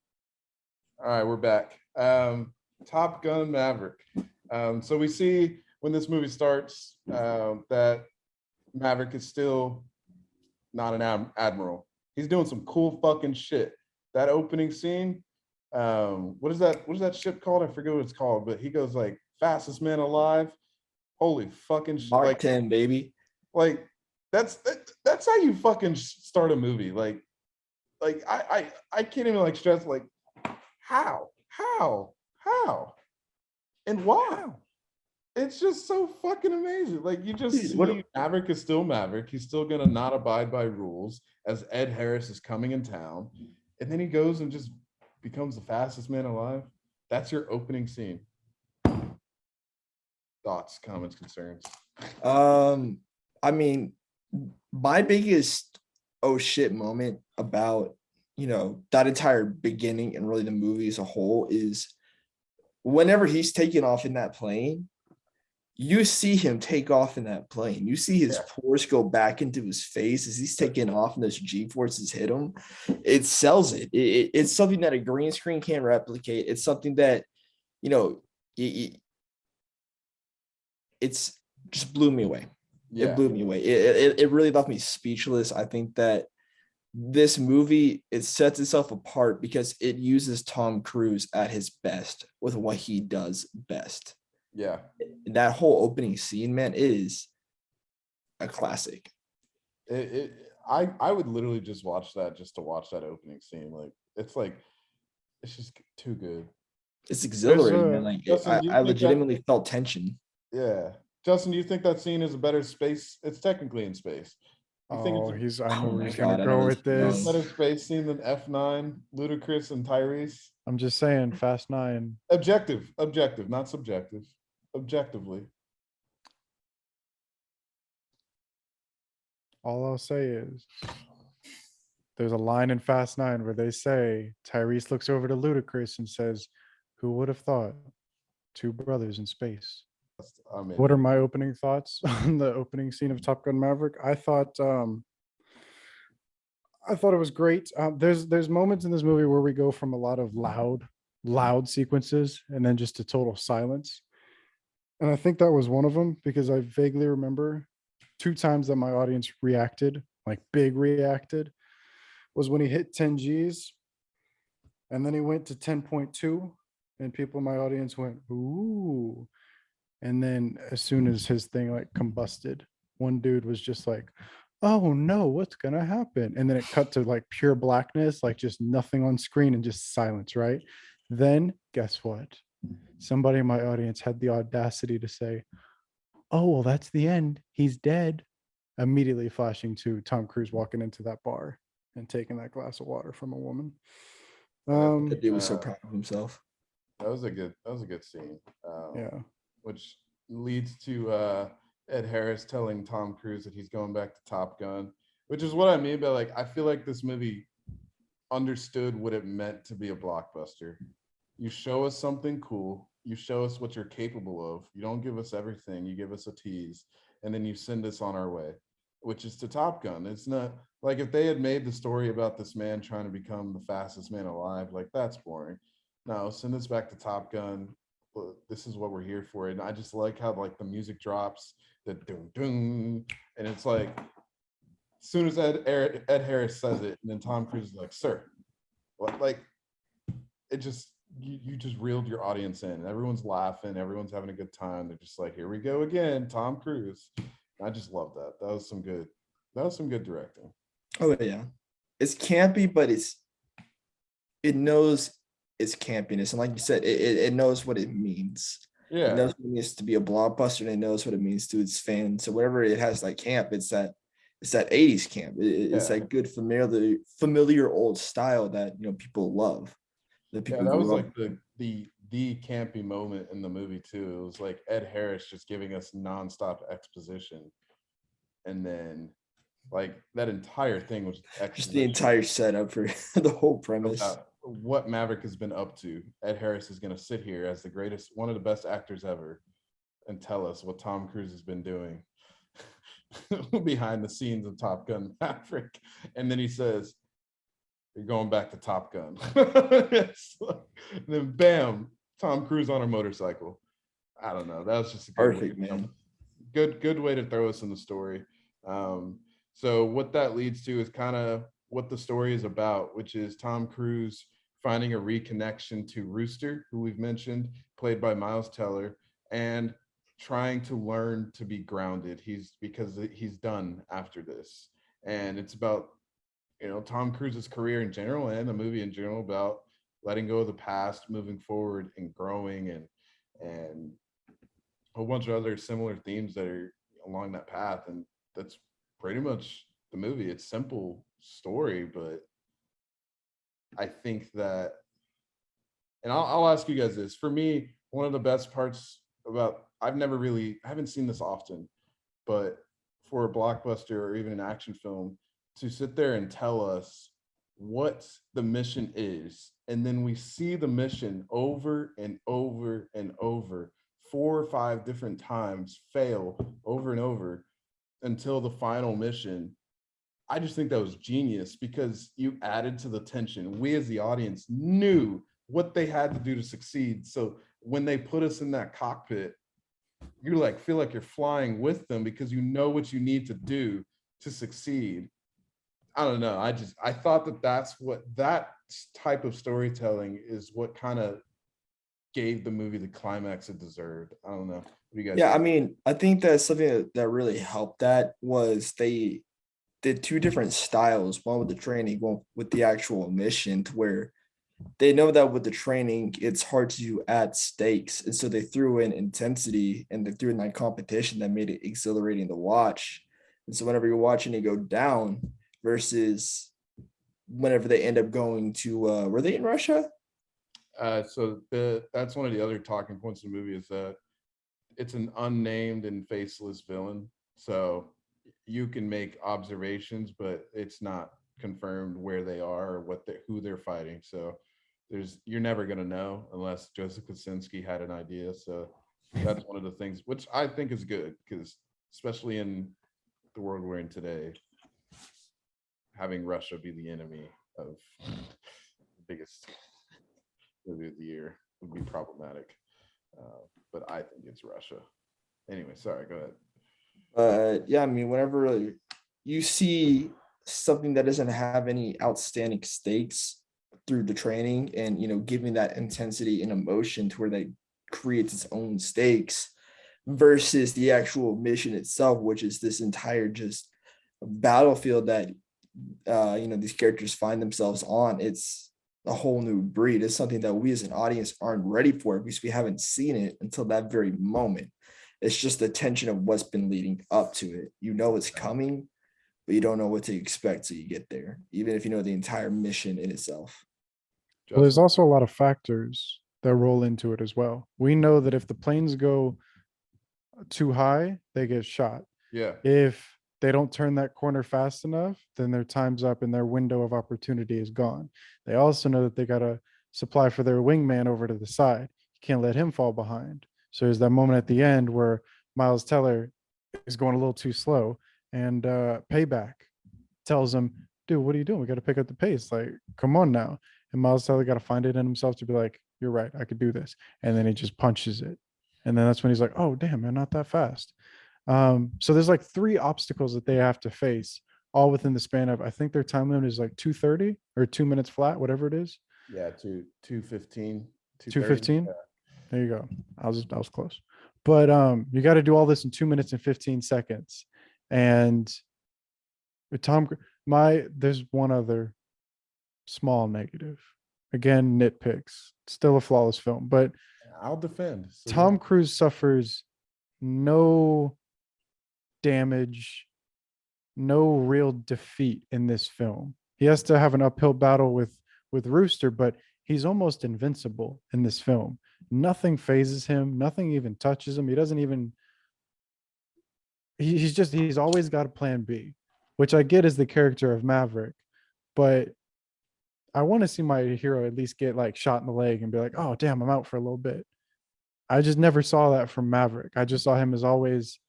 all right, we're back. Top Gun Maverick. So we see when this movie starts that Maverick is still not an admiral. He's doing some cool fucking shit. That opening scene, what is that ship called? I forget what it's called, but he goes like fastest man alive. Holy fucking shit. Mark 10, baby. Like that's how you fucking start a movie. Like I can't even like stress like how and why. It's just so fucking amazing. Like you just Dude, see Maverick is still Maverick. He's still gonna not abide by rules as Ed Harris is coming in town, and then he goes and just becomes the fastest man alive. That's your opening scene. Thoughts, comments, concerns. I mean, my biggest oh shit moment about that entire beginning and really the movie as a whole is whenever he's taking off in that plane, you see him take off in that plane. You see his pores go back into his face as he's taking off and those G forces hit him. It sells it. It's something that a green screen can't replicate. It's something that, it's just blew me away. Yeah. It blew me away. It really left me speechless. I think that this movie, it sets itself apart because it uses Tom Cruise at his best with what he does best. Yeah. That whole opening scene, man, is a classic. I would literally just watch that just to watch that opening scene. It's just too good. It's exhilarating, man. Like Justin, I legitimately felt tension. Yeah. Justin, do you think that scene is a better space? It's technically in space. You think it's I know where my he's God, gonna I go know with this- this. better space scene than F9, Ludacris and Tyrese? I'm just saying, Fast 9. Objective, not subjective. Objectively. All I'll say is there's a line in Fast 9 where they say Tyrese looks over to Ludacris and says, "Who would have thought? Two brothers in space." I mean, What are my opening thoughts on the opening scene of Top Gun Maverick? I thought it was great. There's moments in this movie where we go from a lot of loud sequences and then just to total silence. And I think that was one of them because I vaguely remember 2 times that my audience reacted, like big reacted, was when he hit 10 Gs and then he went to 10.2 and people in my audience went, ooh. And then as soon as his thing like combusted, one dude was just like, oh no, what's gonna happen? And then it cut to like pure blackness, like just nothing on screen and just silence, right? Then guess what? Somebody in my audience had the audacity to say, oh, well, that's the end. He's dead. Immediately flashing to Tom Cruise walking into that bar and taking that glass of water from a woman. That dude was so proud of himself. That was a good scene. Yeah. Which leads to Ed Harris telling Tom Cruise that he's going back to Top Gun, which is what I mean by like, I feel like this movie understood what it meant to be a blockbuster. You show us something cool, you show us what you're capable of. You don't give us everything, you give us a tease, and then you send us on our way, which is to Top Gun. It's not like if they had made the story about this man trying to become the fastest man alive, like that's boring. No, send us back to Top Gun. This is what we're here for. And I just like how like the music drops, the doom doom, and it's like as soon as Ed Harris says it, and then Tom Cruise is like, sir, what? Like it just you just reeled your audience in. Everyone's laughing, everyone's having a good time. They're just like, here we go again, Tom Cruise. I just love that. That was some good directing. Oh yeah, it's campy, but it knows its campiness, and like you said, it knows what it means. Yeah, It knows what it means to be a blockbuster, and it knows what it means to its fans. So whatever it has like camp, it's that 80s camp. It's Yeah. that good familiar old style that people love. That yeah, people that was grew like up. the campy moment in the movie too. It was like Ed Harris just giving us nonstop exposition, and then like that entire thing was Just the exposition entire setup for the whole premise. about what Maverick has been up to. Ed Harris is going to sit here as the greatest, one of the best actors ever, and tell us what Tom Cruise has been doing behind the scenes of Top Gun Maverick. And then he says, you're going back to Top Gun. And then bam, Tom Cruise on a motorcycle. I don't know. That was just a good Perfect, man. good way to throw us in the story. So what that leads to is kind of what the story is about, which is Tom Cruise finding a reconnection to Rooster, who we've mentioned, played by Miles Teller, and trying to learn to be grounded. Because he's done after this. And it's about, Tom Cruise's career in general and the movie in general, about letting go of the past, moving forward and growing, and a whole bunch of other similar themes that are along that path. And that's pretty much the movie. It's simple story, but I think that, and I'll ask you guys this. For me, one of the best parts about, I haven't seen this often, but for a blockbuster or even an action film, to sit there and tell us what the mission is, and then we see the mission over and over and over, 4 or 5 different times, fail over and over until the final mission. I just think that was genius, because you added to the tension. We as the audience knew what they had to do to succeed. So when they put us in that cockpit, you like feel like you're flying with them, because you know what you need to do to succeed. I don't know. I thought that type of storytelling is what kind of gave the movie the climax it deserved. I don't know. What do you guys Yeah, I think? mean, I think that something that really helped that was they did two different styles, one with the training, one with the actual mission, to where they know that with the training, it's hard to add stakes. And so they threw in intensity, and they threw in that competition that made it exhilarating to watch. And so whenever you're watching it go down versus whenever they end up going to, were they in Russia? That's one of the other talking points of the movie, is that it's an unnamed and faceless villain. So you can make observations, but it's not confirmed where they are or who they're fighting. So you're never gonna know unless Joseph Kosinski had an idea. So that's one of the things which I think is good, because especially in the world we're in today, having Russia be the enemy of the biggest movie of the year would be problematic. But I think it's Russia. Anyway, sorry, go ahead. Yeah, I mean, whenever you see something that doesn't have any outstanding stakes through the training, and giving that intensity and emotion to where they creates its own stakes versus the actual mission itself, which is this entire just battlefield that these characters find themselves on. It's a whole new breed. It's something that we as an audience aren't ready for, because we haven't seen it until that very moment. It's just the tension of what's been leading up to it. You know it's coming, but you don't know what to expect till you get there, even if you know the entire mission in itself. Well, there's Justin? also a lot of factors that roll into it as well. We know that if the planes go too high, they get shot. Yeah. If they don't turn that corner fast enough, then their time's up and their window of opportunity is gone. They also know that they got to supply for their wingman over to the side. You can't let him fall behind. So there's that moment at the end where Miles Teller is going a little too slow, and Payback tells him, dude, what are you doing? We got to pick up the pace. Like, come on now. And Miles Teller got to find it in himself to be like, you're right, I could do this. And then he just punches it. And then that's when he's like, oh, damn, man, not that fast. So there's like 3 obstacles that they have to face, all within the span of, I think their time limit is like 2:30 or 2 minutes flat, whatever it is. Yeah, 2:15. 2:15. There you go. I was close. But you got to do all this in 2 minutes and 15 seconds. And with there's one other small negative. Again, nitpicks. Still a flawless film, but I'll defend. So Tom Cruise suffers no damage, no real defeat in this film. He has to have an uphill battle with Rooster, but he's almost invincible in this film. Nothing phases him. Nothing even touches him. He doesn't even. He's always got a plan B, which I get is the character of Maverick, but I want to see my hero at least get like shot in the leg and be like, oh damn, I'm out for a little bit. I just never saw that from Maverick. I just saw him as always,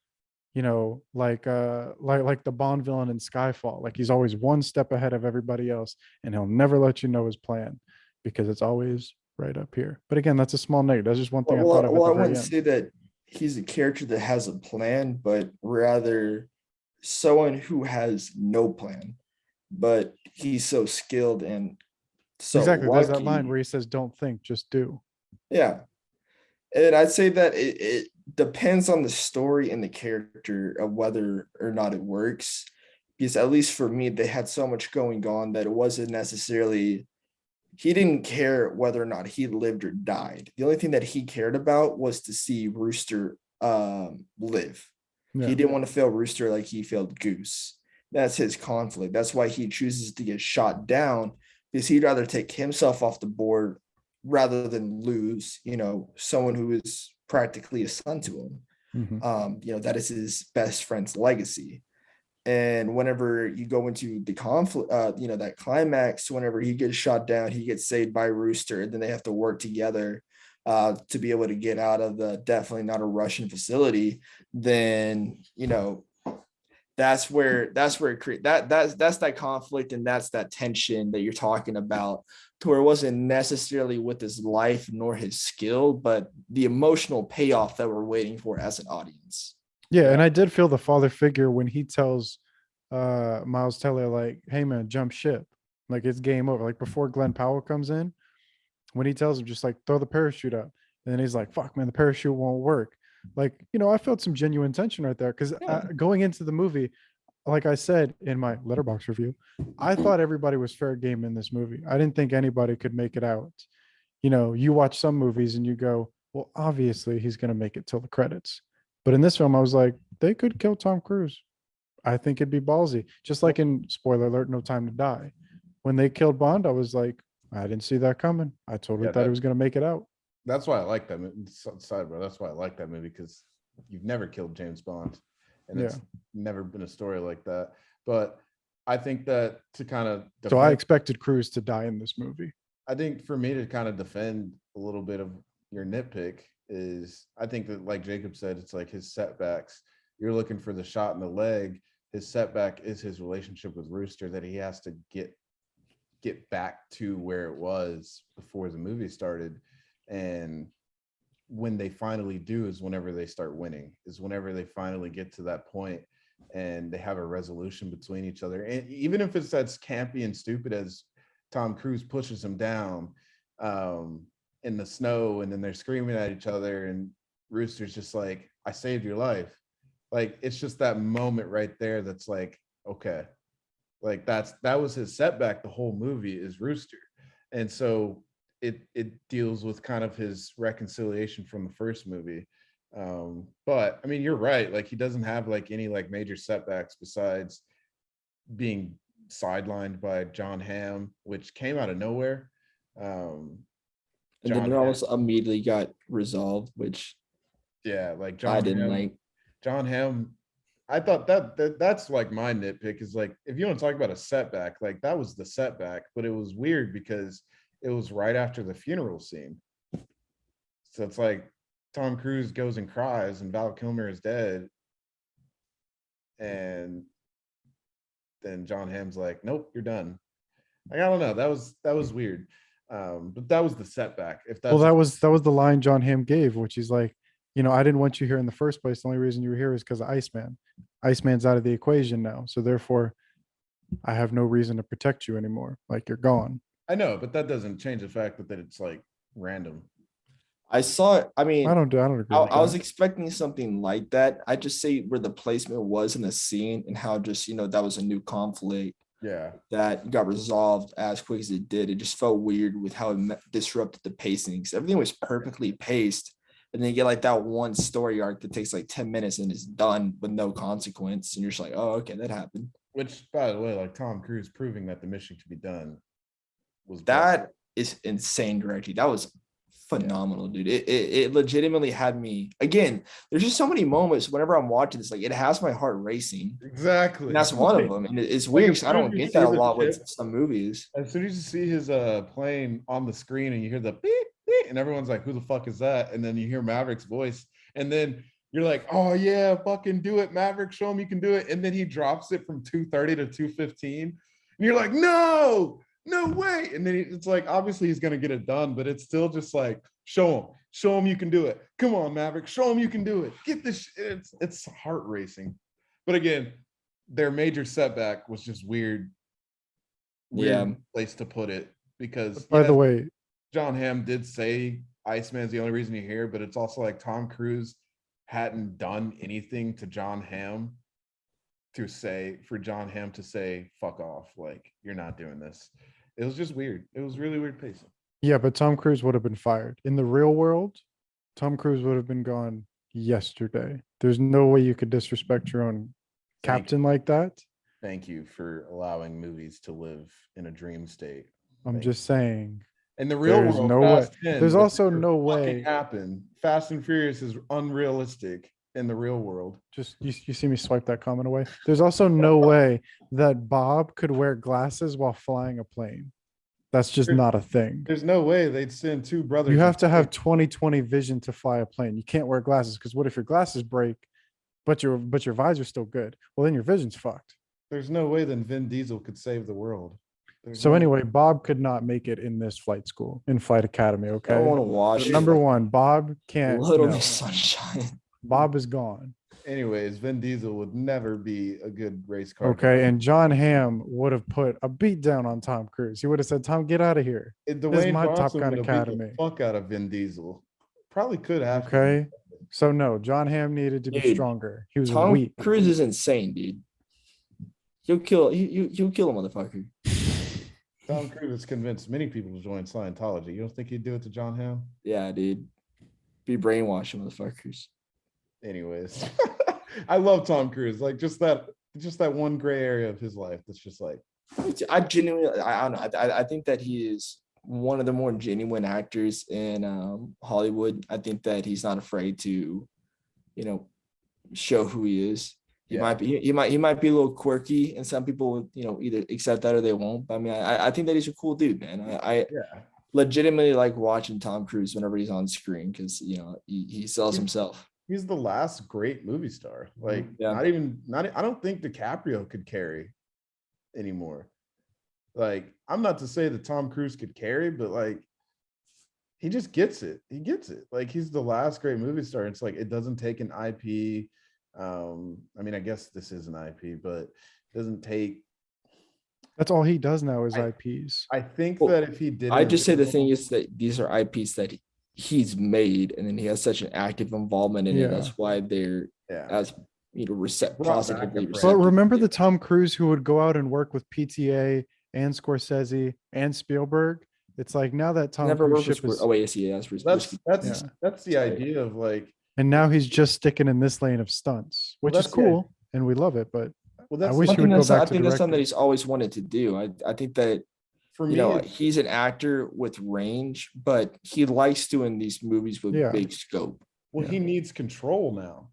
like the Bond villain in Skyfall. Like he's always one step ahead of everybody else, and he'll never let you know his plan because it's always right up here. But again, that's a small negative. That's just one thing I thought of at Well, the I very wouldn't end. say that he's a character that has a plan, but rather someone who has no plan, but he's so skilled and so Exactly. There's that line lucky. where he says, "Don't think, just do." Yeah. And I'd say that it depends on the story and the character of whether or not it works. Because at least for me, they had so much going on that it wasn't necessarily, he didn't care whether or not he lived or died. The only thing that he cared about was to see Rooster live. He Yeah. didn't want to fail Rooster like he failed Goose. That's his conflict. That's why he chooses to get shot down, because he'd rather take himself off the board rather than lose, someone who is practically a son to him. Mhm. That is his best friend's legacy. And whenever you go into the conflict, that climax, whenever he gets shot down, he gets saved by Rooster, and then they have to work together to be able to get out of the definitely not a Russian facility. Then that's where it create that's that conflict, and that's that tension that you're talking about, to where it wasn't necessarily with his life nor his skill, but the emotional payoff that we're waiting for as an audience. Yeah, Yeah. and I did feel the father figure when he tells Miles Teller, like, "Hey man, jump ship. Like it's game over." Like before Glenn Powell comes in, when he tells him just like throw the parachute up. And then he's like, "Fuck man, the parachute won't work." Like, I felt some genuine tension right there because Yeah. going into the movie, like I said in my letterbox review, I thought everybody was fair game in this movie. I didn't think anybody could make it out. You watch some movies and you go, well, obviously he's going to make it till the credits. But in this film, I was like, they could kill Tom Cruise. I think it'd be ballsy. Just like in spoiler alert, No Time to Die. When they killed Bond, I was like, I didn't see that coming. I totally Yeah, thought he was going to make it out. that's why I like that movie. Sidebar. That's why I like that movie, because you've never killed James Bond, and Yeah. it's never been a story like that. But I think that to kind of So I defend, expected Cruise to die in this movie. I think for me to kind of defend a little bit of your nitpick is, I think that, like Jacob said, it's like his setbacks. You're looking for the shot in the leg. His setback is his relationship with Rooster, that he has to get back to where it was before the movie started. And when they finally do is whenever they start winning, is whenever they finally get to that point and they have a resolution between each other. And even if it's as campy and stupid as Tom Cruise pushes him down in the snow, and then they're screaming at each other, and Rooster's just like, I saved your life. Like, it's just that moment right there that's like, okay, like that was his setback the whole movie, is Rooster. And so it deals with kind of his reconciliation from the first movie. But I mean, you're right, like he doesn't have like any like major setbacks besides being sidelined by John Hamm, which came out of nowhere. And then John it Hamm, almost immediately got resolved, which yeah, like I John didn't Hamm. like. John Hamm, I thought that's like my nitpick, is like, if you want to talk about a setback, like that was the setback, but it was weird because it was right after the funeral scene. So it's like Tom Cruise goes and cries and Val Kilmer is dead. And then John Hamm's like, nope, you're done. Like, I don't know. That was weird. But that was the setback. If Well, that's that was the line John Hamm gave, which he's like, I didn't want you here in the first place. The only reason you were here is because of Iceman. Iceman's out of the equation now. So therefore, I have no reason to protect you anymore. Like you're gone. I know, but that doesn't change the fact that it's like random. I saw it. I mean, I don't agree I, with I was that. expecting something like that. I just say where the placement was in the scene, and how just, that was a new conflict Yeah. that got resolved as quick as it did. It just felt weird with how it disrupted the pacing, because everything was perfectly paced. And then you get like that one story arc that takes like 10 minutes and is done with no consequence. And you're just like, oh, okay, that happened. Which, by the way, like Tom Cruise proving that the mission can be done was That is insane directing. That was phenomenal, dude. It legitimately had me, again, there's just so many moments whenever I'm watching this, like it has my heart racing. exactly. And that's one of them. And it's Like, weird as because I soon as don't you get see that a the lot with ship, some movies. as soon as you see his plane on the screen and you hear the beep, beep, and everyone's like, who the fuck is that? And then you hear Maverick's voice, and then you're like, oh yeah, fucking do it, Maverick, show him you can do it. And then he drops it from 230 to 215, and you're like, no way. And then it's like, obviously he's gonna get it done, but it's still just like, show him you can do it. Come on, Maverick, show him you can do it. Get this. It's heart racing. But again, their major setback was just weird Yeah. place to put it because By the yes, way, John Hamm did say Iceman's the only reason you're here, but it's also like Tom Cruise hadn't done anything to John Hamm for John Hamm to say fuck off, like you're not doing this. It was just weird. It was really weird pacing. yeah, but Tom Cruise would have been fired. In the real world, Tom Cruise would have been gone yesterday. There's no way you could disrespect your own Thank captain like that. Thank you for allowing movies to live in a dream state. I'm Thank just saying, In the real there's world, no way. Fast 10 There's would also never no fucking way. happen. Fast and Furious is unrealistic in the real world. Just you see me swipe that comment away. There's also no way that Bob could wear glasses while flying a plane. That's just There- not a thing. There's no way they'd send two brothers. You have to have in- 20/20 vision to fly a plane. You can't wear glasses because what if your glasses break, but your visor's still good? Well, then your vision's fucked. There's no way that Vin Diesel could save the world. There's So no- anyway, Bob could not make it in this flight school, in flight academy. I Okay. don't want to watch it. Number one, Bob can't. Little no. Miss Sunshine. Bob is gone. Anyways, Vin Diesel would never be a good race car. Okay. And John Hamm would have put a beat down on Tom Cruise. He would have said, Tom, get out of here. Dwayne my Top Johnson Gun would have beat Academy. the fuck out of Vin Diesel. Probably could have. Okay. So no, John Hamm needed to be Dude, stronger. He was Tom weak. Cruise is insane, dude. He'll kill he'll kill a motherfucker. Tom Cruise has convinced many people to join Scientology. You don't think he'd do it to John Hamm? Yeah, dude. Be brainwashing motherfuckers. Anyways, I love Tom Cruise. Like just that one gray area of his life that's just like I genuinely, I don't know. I think that he is one of the more genuine actors in Hollywood. I think that he's not afraid to, show who he is. He Yeah. might be, he might be a little quirky, and some people would, either accept that or they won't. But I mean, I think that he's a cool dude, man. I yeah. legitimately like watching Tom Cruise whenever he's on screen because he sells himself. He's the last great movie star. Like Yeah. I don't think DiCaprio could carry anymore. Like I'm not to say that Tom Cruise could carry, but like he just gets it. He gets it. Like he's the last great movie star. It's like it doesn't take an IP. I mean, I guess this is an IP, but it doesn't take. That's all he does now is I- IPs. I think Well, that if he did, I just say the thing is that these are IPs that he's made, and then he has such an active involvement in Yeah. it. That's why they're yeah, as Brought back positively the But receptive. remember the Tom Cruise who would go out and work with PTA and Scorsese and Spielberg? It's like now that Tom Never Cruise worked with ship is, oh wait, yes, yeah, that's that's Yeah. that's the idea of like. and now he's just sticking in this lane of stunts, which is that's the idea. cool and we love it. But Well, that's wish I he think would go that's, I back to think that's something that directing. he's always wanted to do. I think that for me. it's- he's an actor with range, but he likes doing these movies with Yeah. big scope. Well, Yeah. he needs control now.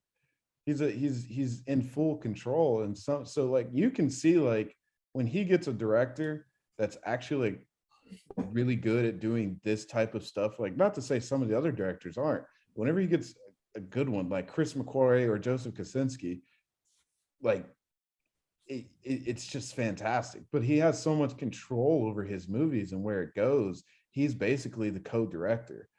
He's in full control, and so like you can see like when he gets a director that's actually like really good at doing this type of stuff. Like not to say some of the other directors aren't. Whenever he gets a good one like Chris McQuarrie or Joseph Kosinski, like it's just fantastic. But he has so much control over his movies and where it goes. He's basically the co-director.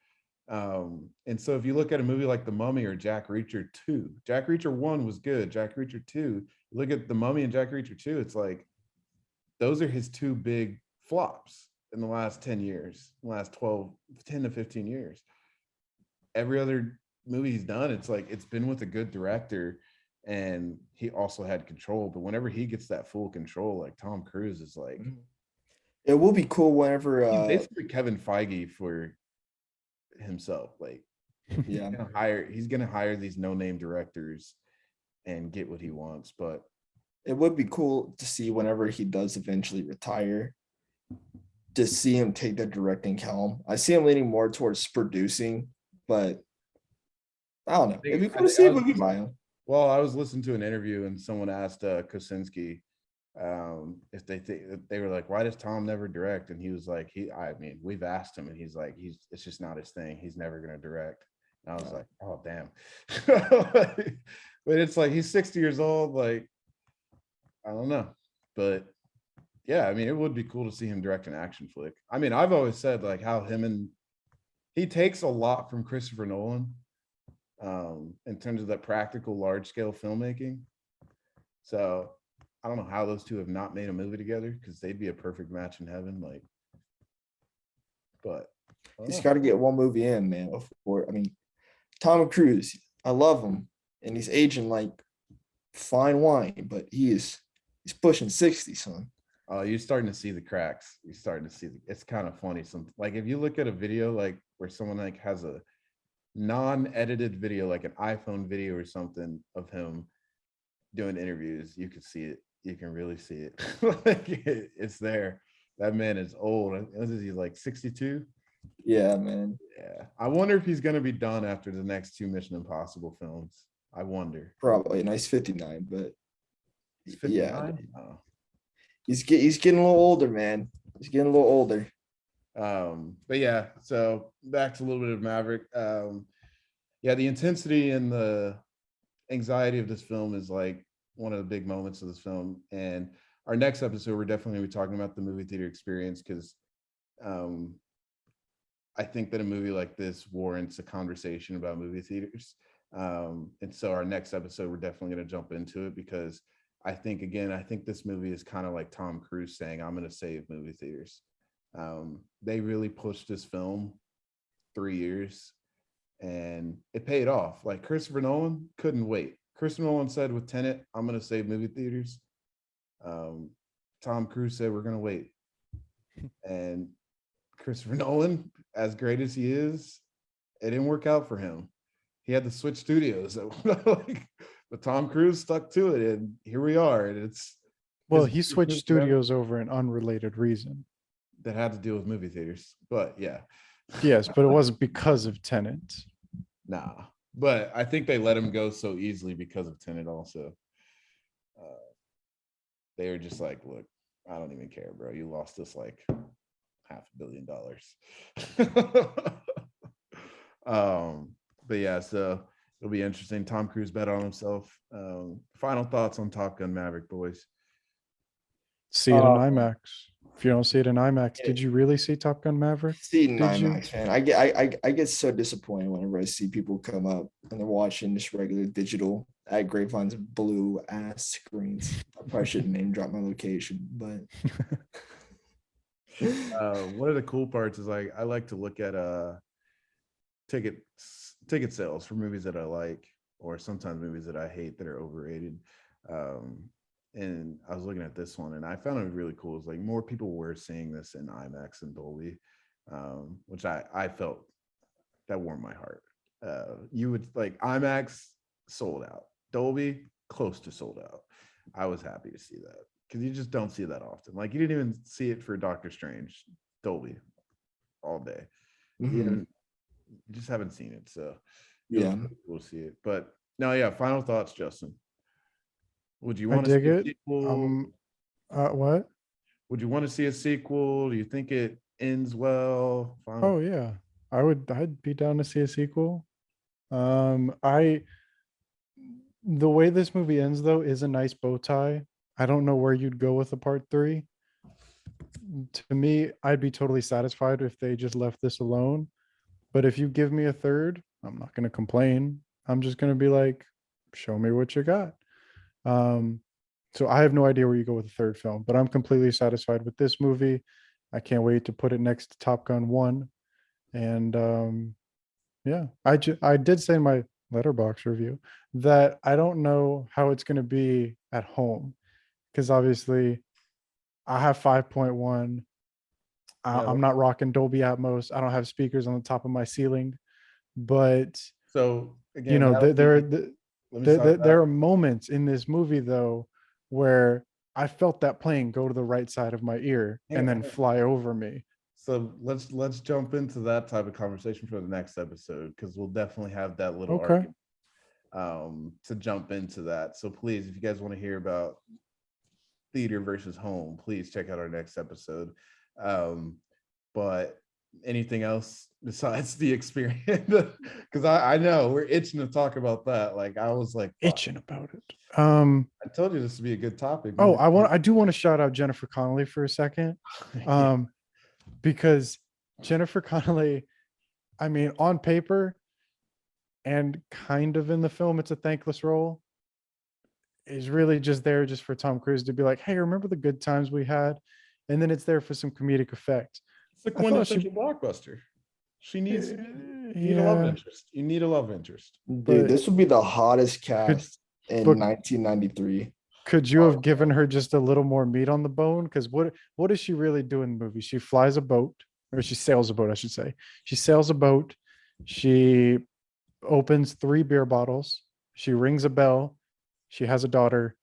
And so if you look at a movie like The Mummy or Jack Reacher 2, Jack Reacher 1 was good. Jack Reacher 2, look at The Mummy and Jack Reacher 2, it's like those are his two big flops in the last 10 years, last 10 to 15 years. Every other movie he's done, it's like it's been with a good director and he also had control. But whenever he gets that full control, like Tom Cruise is like It will be cool whenever he's basically Kevin Feige for himself. Like yeah. he's gonna hire these no-name directors and get what he wants. But It would be cool to see whenever he does eventually retire, to see him take the directing helm. I see him leaning more towards producing, but I don't know. It'd be cool to see a movie by him. well, I was listening to an interview and someone asked Kosinski if they were like, why does Tom never direct? And he was like, I mean, we've asked him and he's like, it's just not his thing. He's never gonna direct. And I was like, oh damn. But it's like he's 60 years old, like I don't know. But yeah, I mean, it would be cool to see him direct an action flick. I mean, I've always said like how he takes a lot from Christopher Nolan in terms of that practical large scale filmmaking. So I don't know how those two have not made a movie together because they'd be a perfect match in heaven. Like, but I don't He's know. got to get one movie in, man. Before I mean, Tom Cruise, I love him, and he's aging like fine wine, but he's pushing 60, son. You're starting to see the cracks. You're starting to see it's kind of funny. Some like if you look at a video like where someone like has a non-edited video, like an iPhone video or something of him doing interviews, you can see it. You can really see it. Like it's there. That man is old. He's like 62. Yeah, man. Yeah. I wonder if he's gonna be done after the next two Mission Impossible films. I wonder. Probably a nice 59, but He's yeah, 59? Oh. he's getting a little older, man. He's getting a little older. But yeah, so back to a little bit of Maverick. Yeah, the intensity and the anxiety of this film is like one of the big moments of this film. And our next episode, we're definitely gonna be talking about the movie theater experience because I think that a movie like this warrants a conversation about movie theaters. And so our next episode, we're definitely going to jump into it because I think this movie is kind of like Tom Cruise saying, I'm going to save movie theaters. They really pushed this film 3 years and it paid off. Like Christopher Nolan couldn't wait. Christopher Nolan said with Tenet, I'm going to save movie theaters. Tom Cruise said, we're going to wait. And Christopher Nolan, as great as he is, it didn't work out for him. He had to switch studios. But Tom Cruise stuck to it, and here we are. And it's Well, he switched studios over an unrelated reason. that had to deal with movie theaters. But yeah, Yes, but it wasn't because of Tenet. nah. But I think they let him go so easily because of Tenet. Also, they were just like, "Look, I don't even care, bro. You lost us like $500 million." But yeah, so it'll be interesting. Tom Cruise bet on himself. Final thoughts on Top Gun Maverick, boys. See it in IMAX. If you don't see it in IMAX, did you really see Top Gun Maverick? See it in Did you? IMAX, man. I get so disappointed whenever I see people come up and they're watching this regular digital at Grapevine's blue ass screens. I probably shouldn't name drop my location, but One of the cool parts is like I like to look at ticket sales for movies that I like, or sometimes movies that I hate that are overrated. And I was looking at this one, and I found it really cool. It's like more people were seeing this in IMAX and Dolby, which I felt that warmed my heart. You would like IMAX sold out, Dolby close to sold out. I was happy to see that because you just don't see that often. Like you didn't even see it for Doctor Strange, Dolby, all day. You just haven't seen it, so yeah. we'll see it. But no, yeah. Final thoughts, Justin. Would you I want to dig see a it. sequel? What? Would you want to see a sequel? Do you think it ends well? Oh yeah, I'd be down to see a sequel. The way this movie ends though is a nice bow tie. I don't know where you'd go with a part 3. To me, I'd be totally satisfied if they just left this alone. But if you give me a third, I'm not going to complain. I'm just going to be like, show me what you got. So I have no idea where you go with the third film, but I'm completely satisfied with this movie. I can't wait to put it next to Top Gun 1. And yeah, I did say in my Letterbox review that I don't know how it's going to be at home because obviously I have 5.1. I'm not rocking Dolby Atmos. I don't have speakers on the top of my ceiling, but so again, you know, let me stop there are moments in this movie though where I felt that plane go to the right side of my ear and then fly over me. So let's jump into that type of conversation for the next episode because we'll definitely have that little Okay. argument to jump into that. So please, if you guys want to hear about theater versus home, please check out our next episode. But anything else besides the experience? Because I know we're itching to talk about that. Like I was like itching about it. I told you this would be a good topic. Oh, I do want to shout out Jennifer Connelly for a second. Because Jennifer Connelly, I mean, on paper and kind of in the film, it's a thankless role. is really just there just for Tom Cruise to be like, hey, remember the good times we had? And then it's there for some comedic effect. It's the I thought she, quintessential blockbuster. She needs you need a love yeah, interest. You need a love interest. Dude, but this would be the hottest could, cast in but 1993. could you Oh, have given her just a little more meat on the bone? Because what does she really do in the movie? She flies a boat, or she sails a boat, I should say. She sails a boat. She opens 3 beer bottles. She rings a bell. She has a daughter.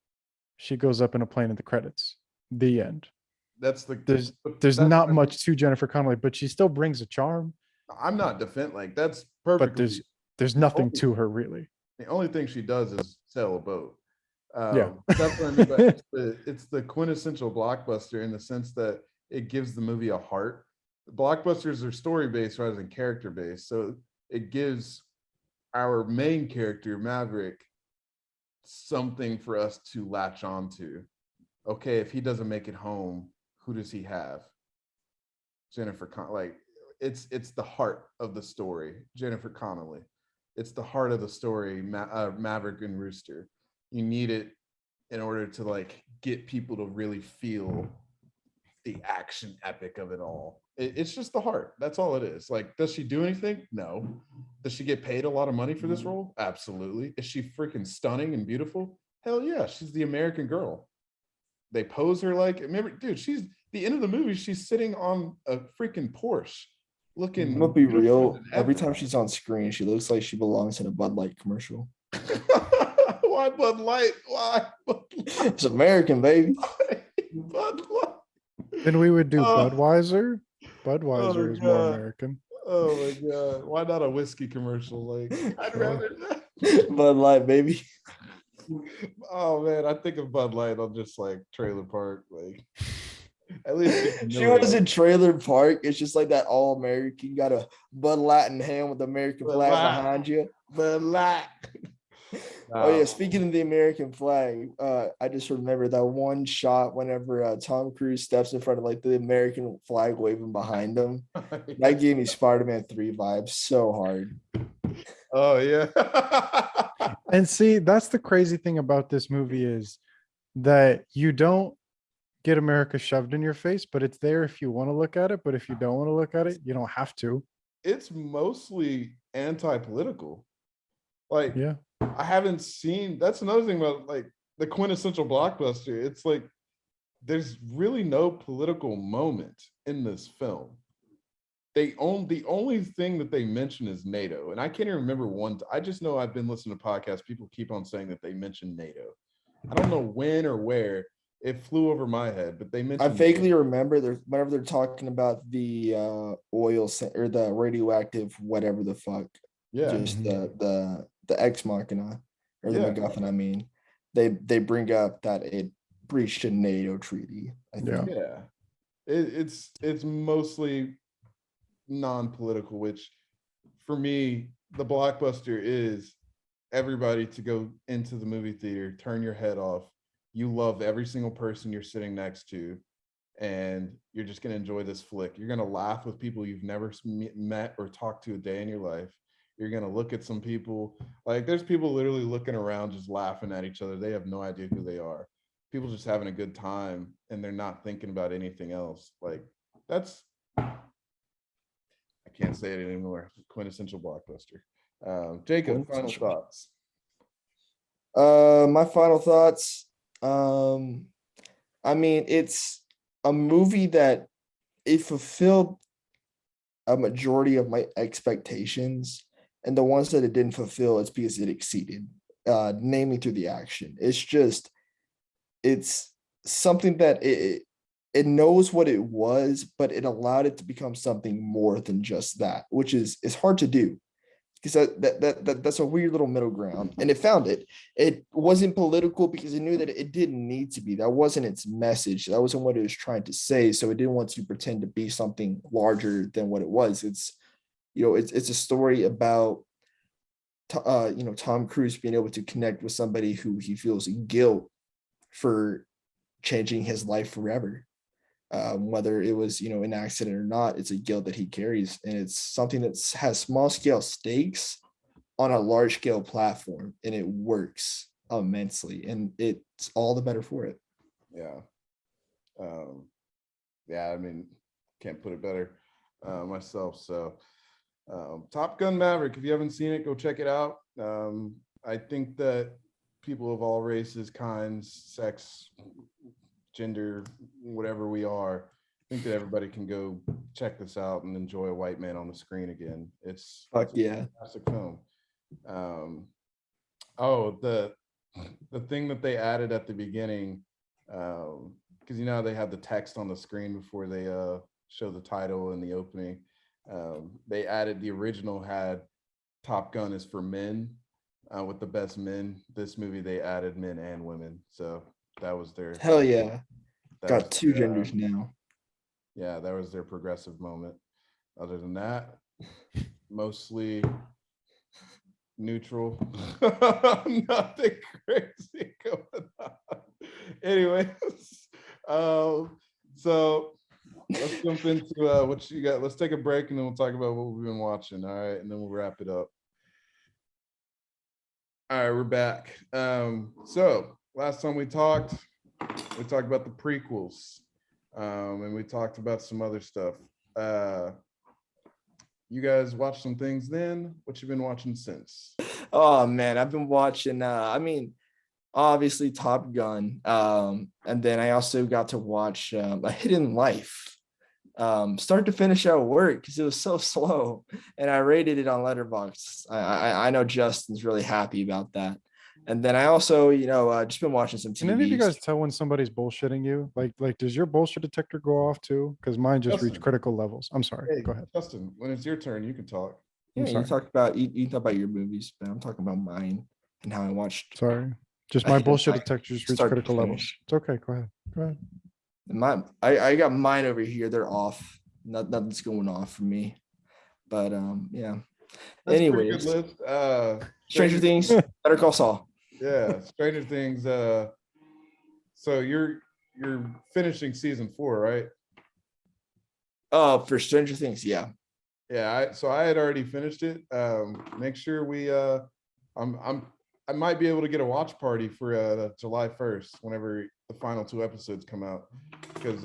She goes up in a plane at the credits. The end. that's the There's but there's that's not much to Jennifer Connelly, but she still brings a charm. I'm not defend like that's But perfectly there's the nothing only, to her really. the only thing she does is sail a boat. Yeah. That's what I mean. But it's the quintessential blockbuster in the sense that it gives the movie a heart. Blockbusters are story based rather than character based, so it gives our main character Maverick something for us to latch on to. Okay, if he doesn't make it home, who does he have? Like it's the heart of the story. Jennifer Connelly. It's the heart of the story. Maverick and Rooster. You need it in order to like get people to really feel the action epic of it all. It's just the heart. That's all it is. Like, does she do anything? No. Does she get paid a lot of money for this role? Absolutely. Is she freaking stunning and beautiful? Hell yeah. She's the American girl. They pose her like, remember, dude, she's the end of the movie. She's sitting on a freaking Porsche looking. I'm gonna be beautiful real. than Every ever. time she's on screen, she looks like she belongs in a Bud Light commercial. Why Bud Light? Why Bud Light? It's American, baby. Bud Light. Then we would do Oh. Budweiser. Budweiser is more God. American. Oh my god! Why not a whiskey commercial? Like, I'd rather. Bud Light, baby. Oh man, I think of Bud Light on just like Trailer Park. Like, at least She was in Trailer Park. It's just like that all American. You got a Bud Light in hand with the American Bud flag Light. behind you. Bud Light. Oh yeah, speaking of the American flag, I just remember that one shot whenever Tom Cruise steps in front of like the American flag waving behind him. That gave me Spider-Man 3 vibes so hard. Oh yeah. And see, that's the crazy thing about this movie is that you don't get America shoved in your face, but it's there if you want to look at it. But if you don't want to look at it, you don't have to. It's mostly anti-political. Like, Yeah. I haven't seen. That's another thing about like the quintessential blockbuster. It's like there's really no political moment in this film. The only thing that they mention is NATO, and I can't even remember one. I just know I've been listening to podcasts. People keep on saying that they mention NATO. I don't know when or where. It flew over my head, but they I mentioned. vaguely remember whenever they're talking about the oil or the radioactive whatever the fuck, Yeah, just the ex machina or the Yeah. MacGuffin. I mean, they bring up that it breached a NATO treaty. I think. yeah. It's mostly non-political, which for me, the blockbuster is everybody to go into the movie theater, turn your head off. You love every single person you're sitting next to, and you're just going to enjoy this flick. You're going to laugh with people you've never met or talked to a day in your life. You're going to look at some people, like there's people literally looking around just laughing at each other. They have no idea who they are. People just having a good time and they're not thinking about anything else. Like that's, I can't say it anymore. Quintessential blockbuster. Jacob, final Quintessential. thoughts. My final thoughts. I mean, it's a movie that it fulfilled a majority of my expectations, and the ones that it didn't fulfill, it's because it exceeded, namely through the action. It's something that it knows what it was, but it allowed it to become something more than just that, which is hard to do. Because that's a weird little middle ground, and it found it. It wasn't political because it knew that it didn't need to be. That wasn't its message. That wasn't what it was trying to say. So it didn't want to pretend to be something larger than what it was. It's a story about Tom Cruise being able to connect with somebody who he feels guilt for changing his life forever. Whether it was an accident or not, it's a guilt that he carries, and it's something that has small scale stakes on a large scale platform, and it works. immensely, and it's all the better for it. Yeah. Um, yeah, I mean, can't put it better myself. So, Top Gun Maverick, if you haven't seen it, go check it out. I think that people of all races, kinds, sex, gender, whatever we are, I think that everybody can go check this out and enjoy a white man on the screen again. Fuck It's a yeah. fantastic film. Um, oh, the thing that they added at the beginning, because you know they have the text on the screen before they show the title and the opening. They added the original had Top Gun is for men, with the best men. This movie they added men and women, so that was their Hell yeah. that was Got two their, genders now. yeah, that was their progressive moment. Other than that, mostly neutral. Nothing crazy going on. Anyways, so let's jump into what you got. Let's take a break and then we'll talk about what we've been watching. All right, and then we'll wrap it up. All right, we're back. So last time we talked about the prequels, and we talked about some other stuff. You guys watched some things then. What you been watching since? Oh man, I've been watching obviously Top Gun. And then I also got to watch A Hidden Life. Start to finish at work because it was so slow. And I rated it on Letterboxd. I know Justin's really happy about that. And then I also, just been watching some Can any of you TV. guys tell when somebody's bullshitting you? Like, does your bullshit detector go off too? Because mine just reached Justin. critical levels. I'm sorry. Hey, Go ahead. Justin, when it's your turn, you can talk. Yeah, I'm you sorry. talk about you talk about your movies, but I'm talking about mine and how I watched Sorry. Just A my Hidden bullshit Life, detector just reached start to critical levels. finish. It's okay. Go ahead. Go ahead. I got mine over here. They're off. Nothing's going off for me. But yeah. That's a pretty good Anyways, list. Stranger Things, Better Call Saul. Yeah, Stranger Things. So you're finishing season 4, right? Oh, for Stranger Things, yeah. Yeah, so I had already finished it. Make sure we I might be able to get a watch party for July 1st whenever the final 2 episodes come out, because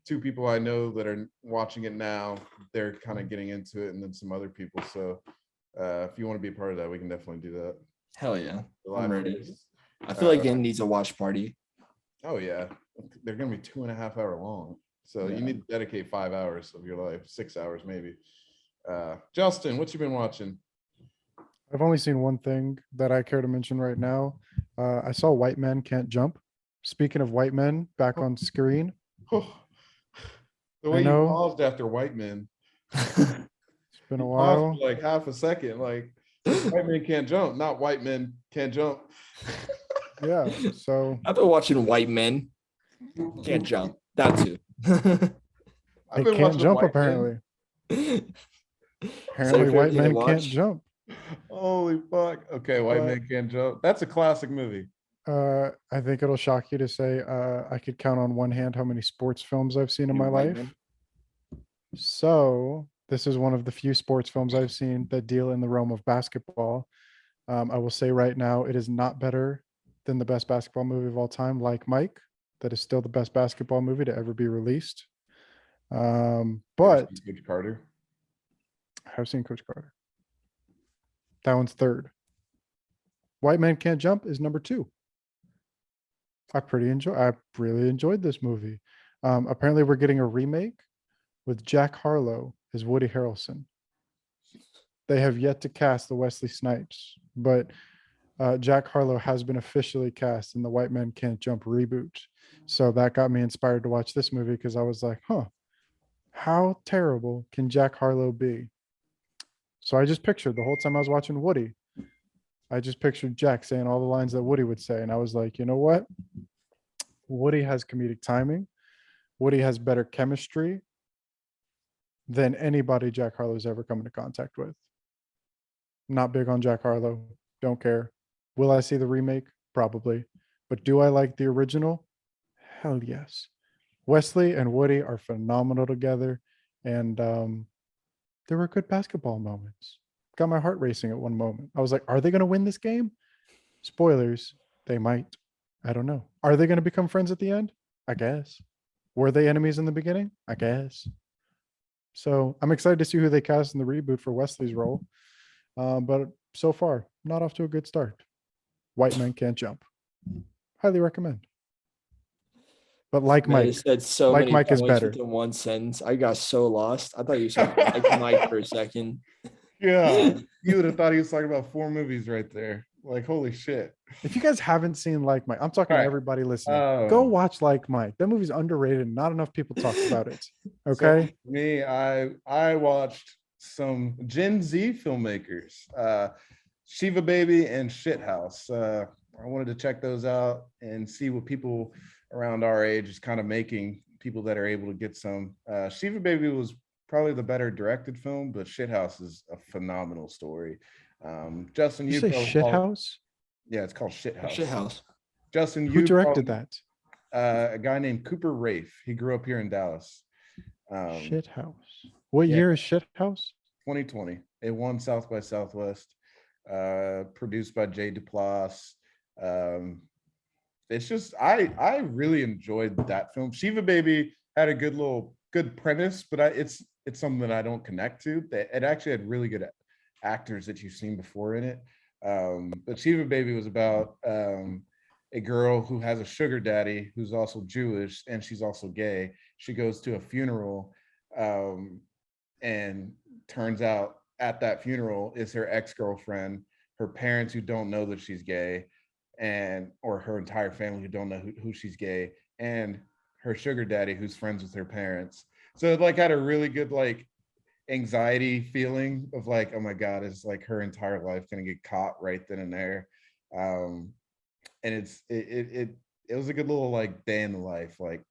2 people I know that are watching it now, they're kind of getting into it, and then some other people. So if you want to be a part of that, we can definitely do that. Hell yeah. July I'm ready. 1st. I feel like it needs a watch party. Oh yeah, they're gonna be 2.5 hour long. So Yeah. you need to dedicate 5 hours of your life, 6 hours maybe. Justin, what you been watching? I've only seen one thing that I care to mention right now. I saw White Men Can't Jump. Speaking of white men back on screen, The I way you know. paused after White Men, it's been a you paused while. for like half a second, like White Men Can't Jump, not White Men Can't Jump. Yeah. So I've been watching White Men Can't Jump. That too. I've they been can't watching jump White Men. apparently. Is that your Apparently, favorite white thing to men can't watch? jump. Holy fuck. Okay, White But- Men Can't Jump. That's a classic movie. I think it'll shock you to say I could count on one hand how many sports films I've seen in my White life. Men? So this is one of the few sports films I've seen that deal in the realm of basketball. I will say right now, it is not better than the best basketball movie of all time, like Mike. That is still the best basketball movie to ever be released. You ever But seen Coach Carter. I've seen Coach Carter. That one's third. White Man Can't Jump is number 2. I really enjoyed this movie. Apparently we're getting a remake with Jack Harlow as Woody Harrelson. They have yet to cast the Wesley Snipes, but Jack Harlow has been officially cast in the White Man Can't Jump reboot. So that got me inspired to watch this movie because I was like, how terrible can Jack Harlow be? So I just pictured the whole time I was watching Woody, I just pictured Jack saying all the lines that Woody would say. And I was like, you know what? Woody has comedic timing. Woody has better chemistry than anybody Jack Harlow's ever come into contact with. Not big on Jack Harlow. Don't care. Will I see the remake? Probably. But do I like the original? Hell yes. Wesley and Woody are phenomenal together. And there were good basketball moments. Got my heart racing at one moment. I was like, are they going to win this game? Spoilers, they might. I don't know. Are they going to become friends at the end? I guess. Were they enemies in the beginning? I guess. So I'm excited to see who they cast in the reboot for Wesley's role. But so far, not off to a good start. White Men Can't Jump. Highly recommend. But like Man, you Mike, said so like many Mike is points better. within one sentence. I got so lost. I thought you said like Mike for a second. Yeah, you would have thought he was talking about 4 movies right there. Like, holy shit. If you guys haven't seen Like Mike, I'm talking All to right. everybody listening. Go watch Like Mike. That movie's underrated. Not enough people talk about it. Okay. So me, I watched some Gen Z filmmakers, Shiva Baby and Shithouse. I wanted to check those out and see what people around our age is kind of making, people that are able to get some. Shiva Baby was probably the better directed film, but Shithouse is a phenomenal story. Justin, You you say probably Shithouse? yeah, it's called Shithouse. Shit house. Justin, Who you directed probably, that? a guy named Cooper Rafe. He grew up here in Dallas. Shithouse. What yeah. year is Shithouse? 2020. It won South by Southwest. Produced by Jay Duplass. It's just I really enjoyed that film. Shiva Baby had a good premise, but it's something that I don't connect to. It actually had really good actors that you've seen before in it. But Shiva Baby was about a girl who has a sugar daddy who's also Jewish and she's also gay. She goes to a funeral, and turns out at that funeral is her ex-girlfriend, her parents who don't know that she's gay, and or her entire family who don't know who she's gay, and her sugar daddy who's friends with her parents. So it like had a really good like anxiety feeling of like, oh my god, is like her entire life gonna get caught right then and there. And it was a good little like day in the life. Like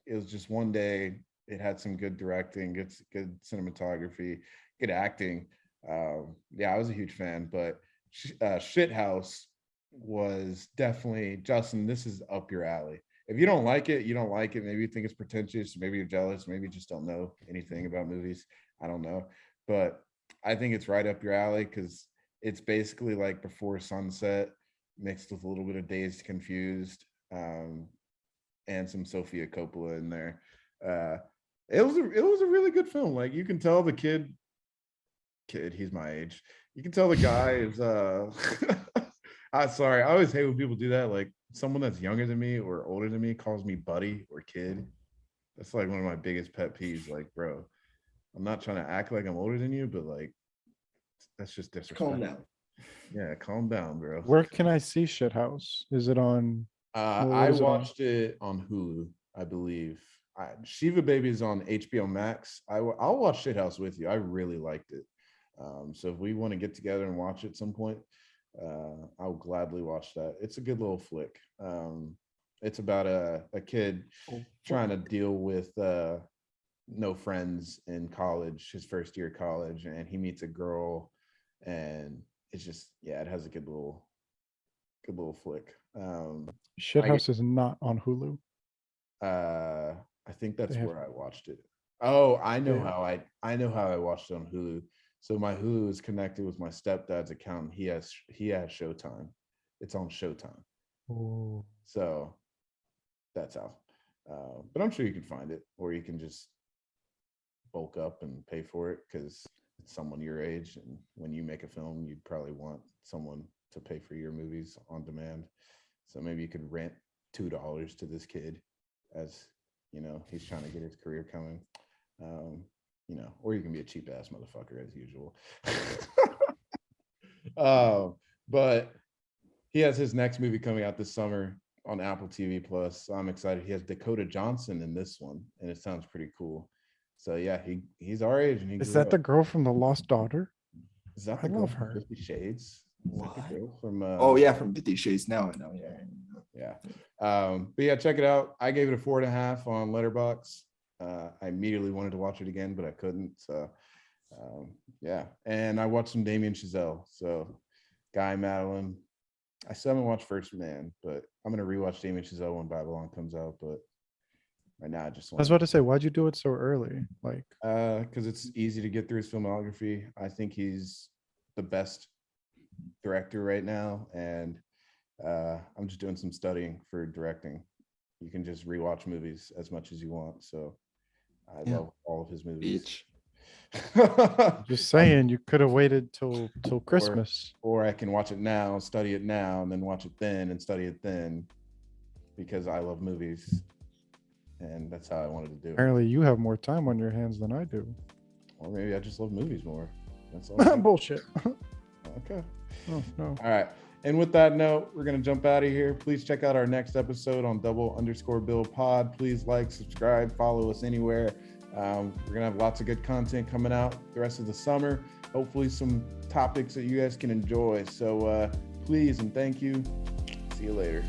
it was just one day. It had some good directing, good cinematography, good acting. Yeah, I was a huge fan. But Shithouse was definitely, Justin, this is up your alley. If you don't like it, you don't like it. Maybe you think it's pretentious. Maybe you're jealous. Maybe you just don't know anything about movies. I don't know. But I think it's right up your alley because it's basically like Before Sunset mixed with a little bit of Dazed Confused, and some Sofia Coppola in there. It was a really good film. Like you can tell the kid, he's my age. You can tell the guy is I'm sorry, I always hate when people do that. Like someone that's younger than me or older than me calls me buddy or kid. That's like one of my biggest pet peeves. Like, bro, I'm not trying to act like I'm older than you, but like that's just disrespectful. Calm down. Yeah, calm down, bro. Where can I see Shithouse? Is it on? What I is it on? watched it on Hulu, I believe. Shiva Baby is on HBO Max. I'll watch Shithouse with you. I really liked it. So if we want to get together and watch it at some point, I'll gladly watch that. It's a good little flick. It's about a kid trying to deal with no friends in college, his first year of college, and he meets a girl, and it's just, yeah, it has a good little flick. Shithouse is not on Hulu. I think that's They have- where I watched it. Oh, I know Yeah. I know how I watched it on Hulu. So my Hulu is connected with my stepdad's account. He has Showtime. It's on Showtime. Oh, So that's how. But I'm sure you can find it, or you can just bulk up and pay for it because it's someone your age. And when you make a film, you'd probably want someone to pay for your movies on demand. So maybe you could rent $2 to this kid as you know he's trying to get his career coming. You know, or you can be a cheap ass motherfucker as usual. But he has his next movie coming out this summer on Apple TV Plus. So I'm excited. He has Dakota Johnson in this one, and it sounds pretty cool. So yeah, he's our age, and he is grew that the up. girl from The Lost Daughter? Is that I the girl love from her. 50 Shades? Is that the What? girl from Oh yeah, from 50 Shades now I know. Yeah. yeah. But yeah, check it out. I gave it a 4.5 on Letterbox. I immediately wanted to watch it again, but I couldn't. So yeah. And I watched some Damien Chazelle. So Guy Madeline. I still haven't watched First Man, but I'm gonna rewatch Damien Chazelle when Babylon comes out. But right now I just I was want about to say, why'd you do it so early? Like, because it's easy to get through his filmography. I think he's the best director right now, and I'm just doing some studying for directing. You can just rewatch movies as much as you want. So I Yeah. love all of his movies. Just saying, you could have waited till Christmas. Or I can watch it now, study it now, and then watch it then and study it then, because I love movies, and that's how I wanted to do it. Apparently, you have more time on your hands than I do. Or maybe I just love movies more. That's all. Bullshit. Okay. Oh no. All right. And with that note, we're going to jump out of here. Please check out our next episode on double_bill pod. Please like, subscribe, follow us anywhere. We're going to have lots of good content coming out the rest of the summer. Hopefully some topics that you guys can enjoy. So please and thank you. See you later.